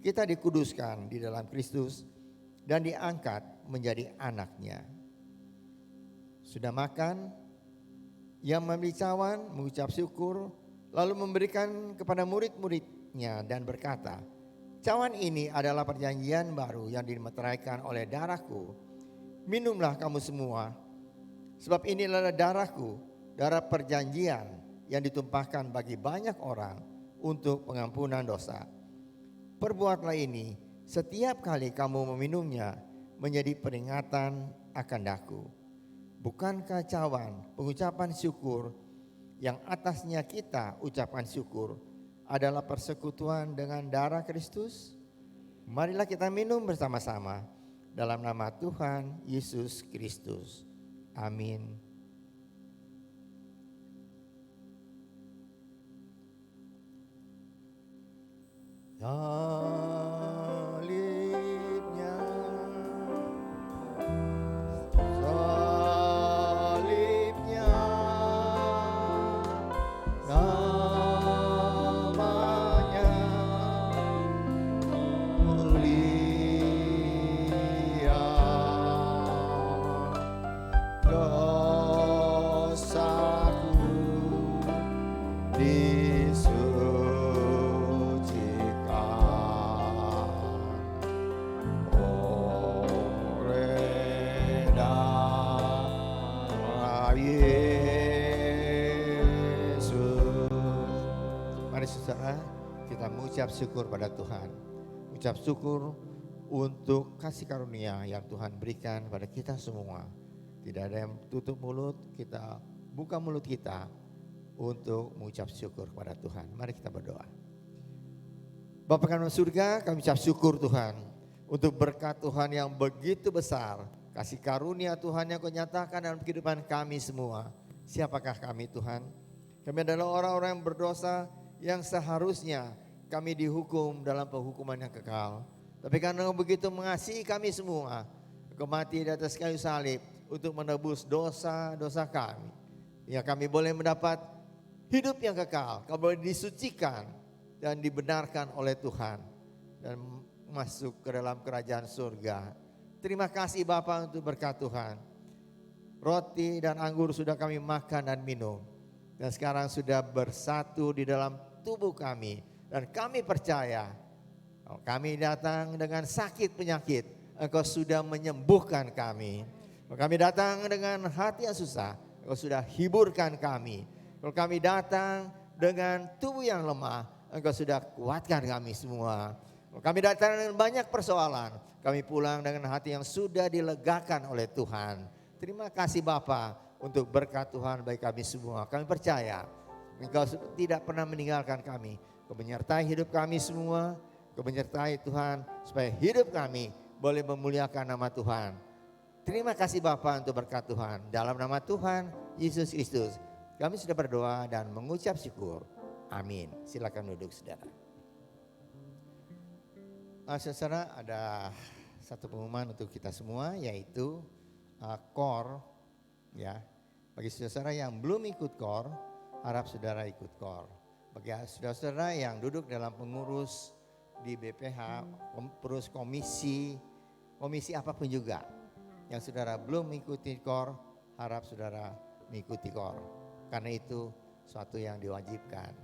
S1: kita dikuduskan di dalam Kristus dan diangkat menjadi anak-Nya. Sudah makan, yang membeli cawan mengucap syukur, lalu memberikan kepada murid-muridnya dan berkata, "Cawan ini adalah perjanjian baru yang dimeteraikan oleh darahku. Minumlah kamu semua, sebab ini adalah darahku darah perjanjian yang ditumpahkan bagi banyak orang untuk pengampunan dosa. Perbuatlah ini setiap kali kamu meminumnya menjadi peringatan akan daku. Bukankah cawan pengucapan syukur yang atasnya kita ucapkan syukur adalah persekutuan dengan darah Kristus? Marilah kita minum bersama-sama dalam nama Tuhan Yesus Kristus. Amin. Salibnya, salibnya, namanya mulia, dosaku saudara, kita mengucap syukur pada Tuhan. Ucap syukur untuk kasih karunia yang Tuhan berikan pada kita semua. Tidak ada yang tutup mulut, kita buka mulut kita untuk mengucap syukur kepada Tuhan. Mari kita berdoa. Bapa kami di surga, kami ucap syukur Tuhan untuk berkat Tuhan yang begitu besar. Kasih karunia Tuhan yang Kau nyatakan dalam kehidupan kami semua. Siapakah kami Tuhan? Kami adalah orang-orang yang berdosa yang seharusnya kami dihukum dalam penghukuman yang kekal. Tapi karena Engkau begitu mengasihi kami semua, Engkau mati di atas kayu salib untuk menebus dosa-dosa kami. Ya, kami boleh mendapat hidup yang kekal, kami boleh disucikan dan dibenarkan oleh Tuhan dan masuk ke dalam kerajaan surga. Terima kasih Bapa untuk berkat Tuhan. Roti dan anggur sudah kami makan dan minum, dan sekarang sudah bersatu di dalam tubuh kami, dan kami percaya kalau kami datang dengan sakit penyakit, Engkau sudah menyembuhkan kami. Kalau kami datang dengan hati yang susah, Engkau sudah hiburkan kami. Kalau kami datang dengan tubuh yang lemah, Engkau sudah kuatkan kami semua. Kalau kami datang dengan banyak persoalan, kami pulang dengan hati yang sudah dilegakan oleh Tuhan. Terima kasih Bapa untuk berkat Tuhan bagi kami semua. Kami percaya Engkau tidak pernah meninggalkan kami. Kau menyertai hidup kami semua. Kau menyertai Tuhan supaya hidup kami boleh memuliakan nama Tuhan. Terima kasih Bapa untuk berkat Tuhan. Dalam nama Tuhan Yesus Kristus kami sudah berdoa dan mengucap syukur. Amin. Silakan duduk saudara. Saudara, ada satu pengumuman untuk kita semua, yaitu KOR. Ya, bagi saudara yang belum ikut KOR, harap saudara ikut KOR. Bagi saudara-saudara yang duduk dalam pengurus di BPH, pengurus komisi apapun juga, yang saudara belum mengikuti KOR, harap saudara mengikuti KOR. Karena itu suatu yang diwajibkan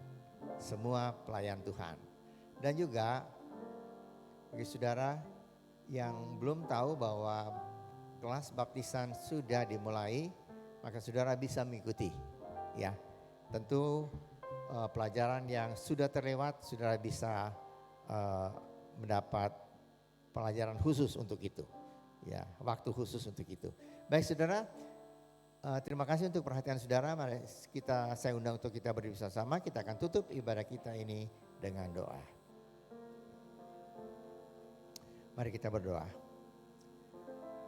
S1: semua pelayan Tuhan. Dan juga bagi saudara yang belum tahu bahwa kelas baptisan sudah dimulai, maka saudara bisa mengikuti. Ya, tentu pelajaran yang sudah terlewat, saudara bisa mendapat pelajaran khusus untuk itu. Ya, waktu khusus untuk itu. Baik saudara, terima kasih untuk perhatian saudara. Mari saya undang untuk kita berdiri bersama. Kita akan tutup ibadah kita ini dengan doa. Mari kita berdoa.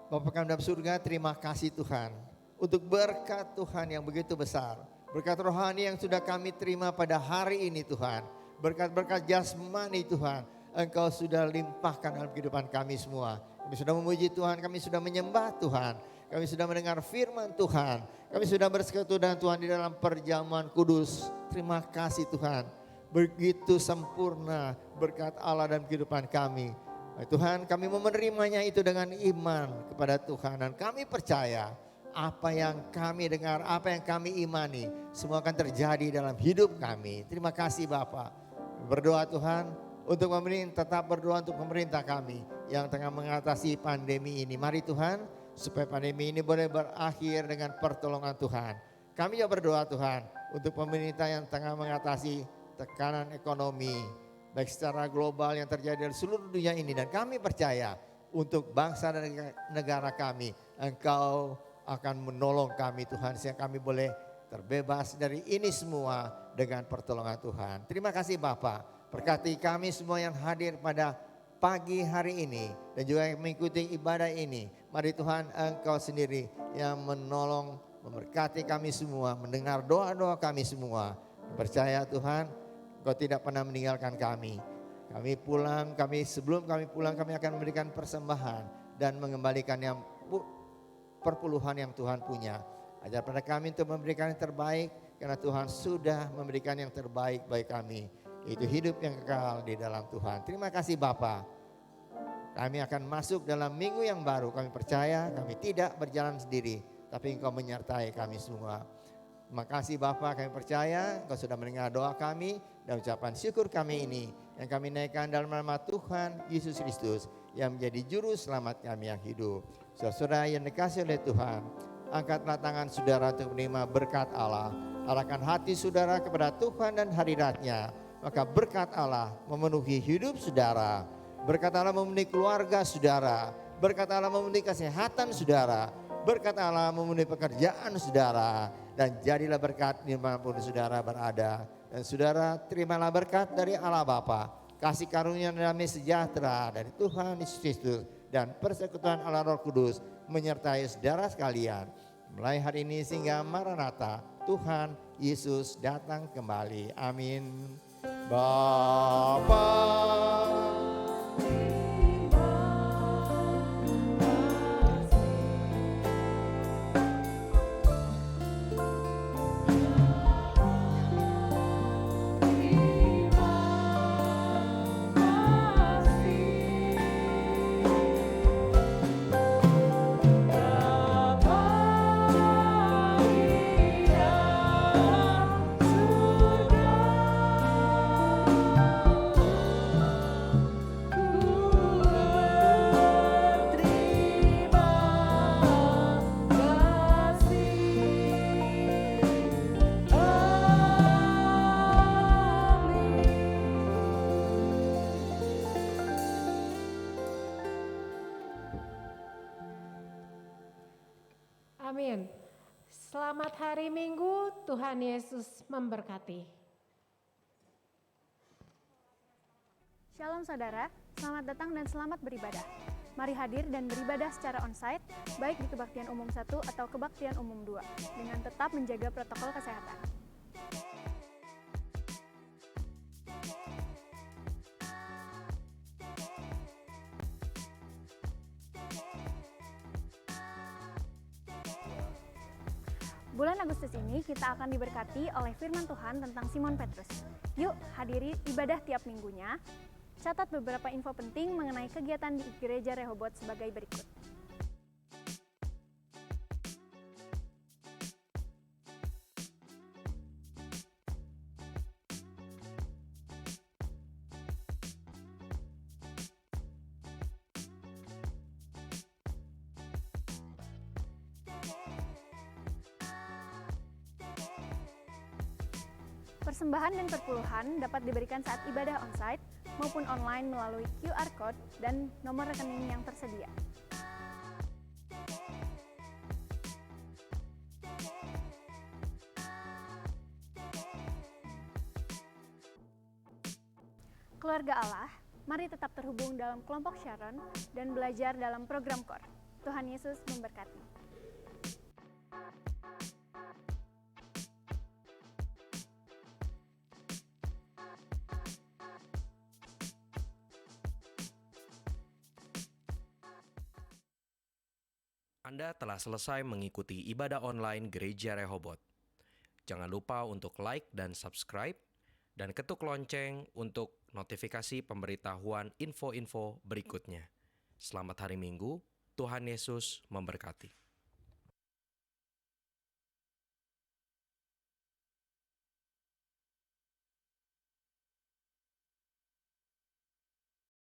S1: Bapa kami dalam surga, terima kasih Tuhan untuk berkat Tuhan yang begitu besar. Berkat rohani yang sudah kami terima pada hari ini Tuhan. Berkat-berkat jasmani Tuhan, Engkau sudah limpahkan dalam kehidupan kami semua. Kami sudah memuji Tuhan, kami sudah menyembah Tuhan. Kami sudah mendengar firman Tuhan. Kami sudah bersekutu dengan Tuhan di dalam perjamuan kudus. Terima kasih Tuhan. Begitu sempurna berkat Allah dalam kehidupan kami. Tuhan, kami menerimanya itu dengan iman kepada Tuhan. Dan kami percaya apa yang kami dengar, apa yang kami imani, semua akan terjadi dalam hidup kami. Terima kasih Bapa. Berdoa Tuhan untuk pemerintah, tetap berdoa untuk pemerintah kami yang tengah mengatasi pandemi ini. Mari Tuhan, supaya pandemi ini boleh berakhir dengan pertolongan Tuhan. Kami juga berdoa Tuhan untuk pemerintah yang tengah mengatasi tekanan ekonomi, baik secara global yang terjadi di seluruh dunia ini. Dan kami percaya untuk bangsa dan negara kami, Engkau akan menolong kami Tuhan, sehingga kami boleh terbebas dari ini semua dengan pertolongan Tuhan. Terima kasih Bapak, berkati kami semua yang hadir pada pagi hari ini dan juga yang mengikuti ibadah ini. Mari Tuhan, Engkau sendiri yang menolong, memberkati kami semua, mendengar doa-doa kami semua. Percaya Tuhan, Engkau tidak pernah meninggalkan kami. Kami pulang, sebelum kami pulang kami akan memberikan persembahan dan mengembalikan yang perpuluhan yang Tuhan punya. Ajar pada kami untuk memberikan yang terbaik, karena Tuhan sudah memberikan yang terbaik bagi kami. Itu hidup yang kekal di dalam Tuhan. Terima kasih Bapa. Kami akan masuk dalam minggu yang baru. Kami percaya kami tidak berjalan sendiri, tapi Engkau menyertai kami semua. Terima kasih Bapa, kami percaya Engkau sudah mendengar doa kami dan ucapan syukur kami ini yang kami naikkan dalam nama Tuhan Yesus Kristus yang menjadi juru selamat kami yang hidup. Saudara yang dikasihi oleh Tuhan, angkatlah tangan saudara untuk menerima berkat Allah. Arahkan hati saudara kepada Tuhan dan hadirat-Nya. Maka berkat Allah memenuhi hidup saudara. Berkat Allah memenuhi keluarga saudara. Berkat Allah memenuhi kesehatan saudara. Berkat Allah memenuhi pekerjaan saudara. Dan jadilah berkat dimanapun saudara berada. Dan saudara terimalah berkat dari Allah Bapa, kasih karunia dan damai sejahtera dari Tuhan Yesus Kristus dan persekutuan Allah Roh Kudus menyertai saudara sekalian mulai hari ini sehingga Maranatha, Tuhan Yesus datang kembali. Amin. Bapa
S2: Amin. Selamat hari Minggu, Tuhan Yesus memberkati.
S13: Shalom saudara, selamat datang dan selamat beribadah. Mari hadir dan beribadah secara onsite, baik di kebaktian umum 1 atau kebaktian umum 2, dengan tetap menjaga protokol kesehatan. Bulan Agustus ini kita akan diberkati oleh firman Tuhan tentang Simon Petrus. Yuk hadiri ibadah tiap minggunya. Catat beberapa info penting mengenai kegiatan di Gereja Rehobot sebagai berikut. Persembahan dan perpuluhan dapat diberikan saat ibadah onsite maupun online melalui QR Code dan nomor rekening yang tersedia. Keluarga Allah, mari tetap terhubung dalam kelompok Sharon dan belajar dalam program KOR. Tuhan Yesus memberkati.
S14: Anda telah selesai mengikuti ibadah online Gereja Rehobot. Jangan lupa untuk like dan subscribe, dan ketuk lonceng untuk notifikasi pemberitahuan info-info berikutnya. Selamat hari Minggu, Tuhan Yesus memberkati.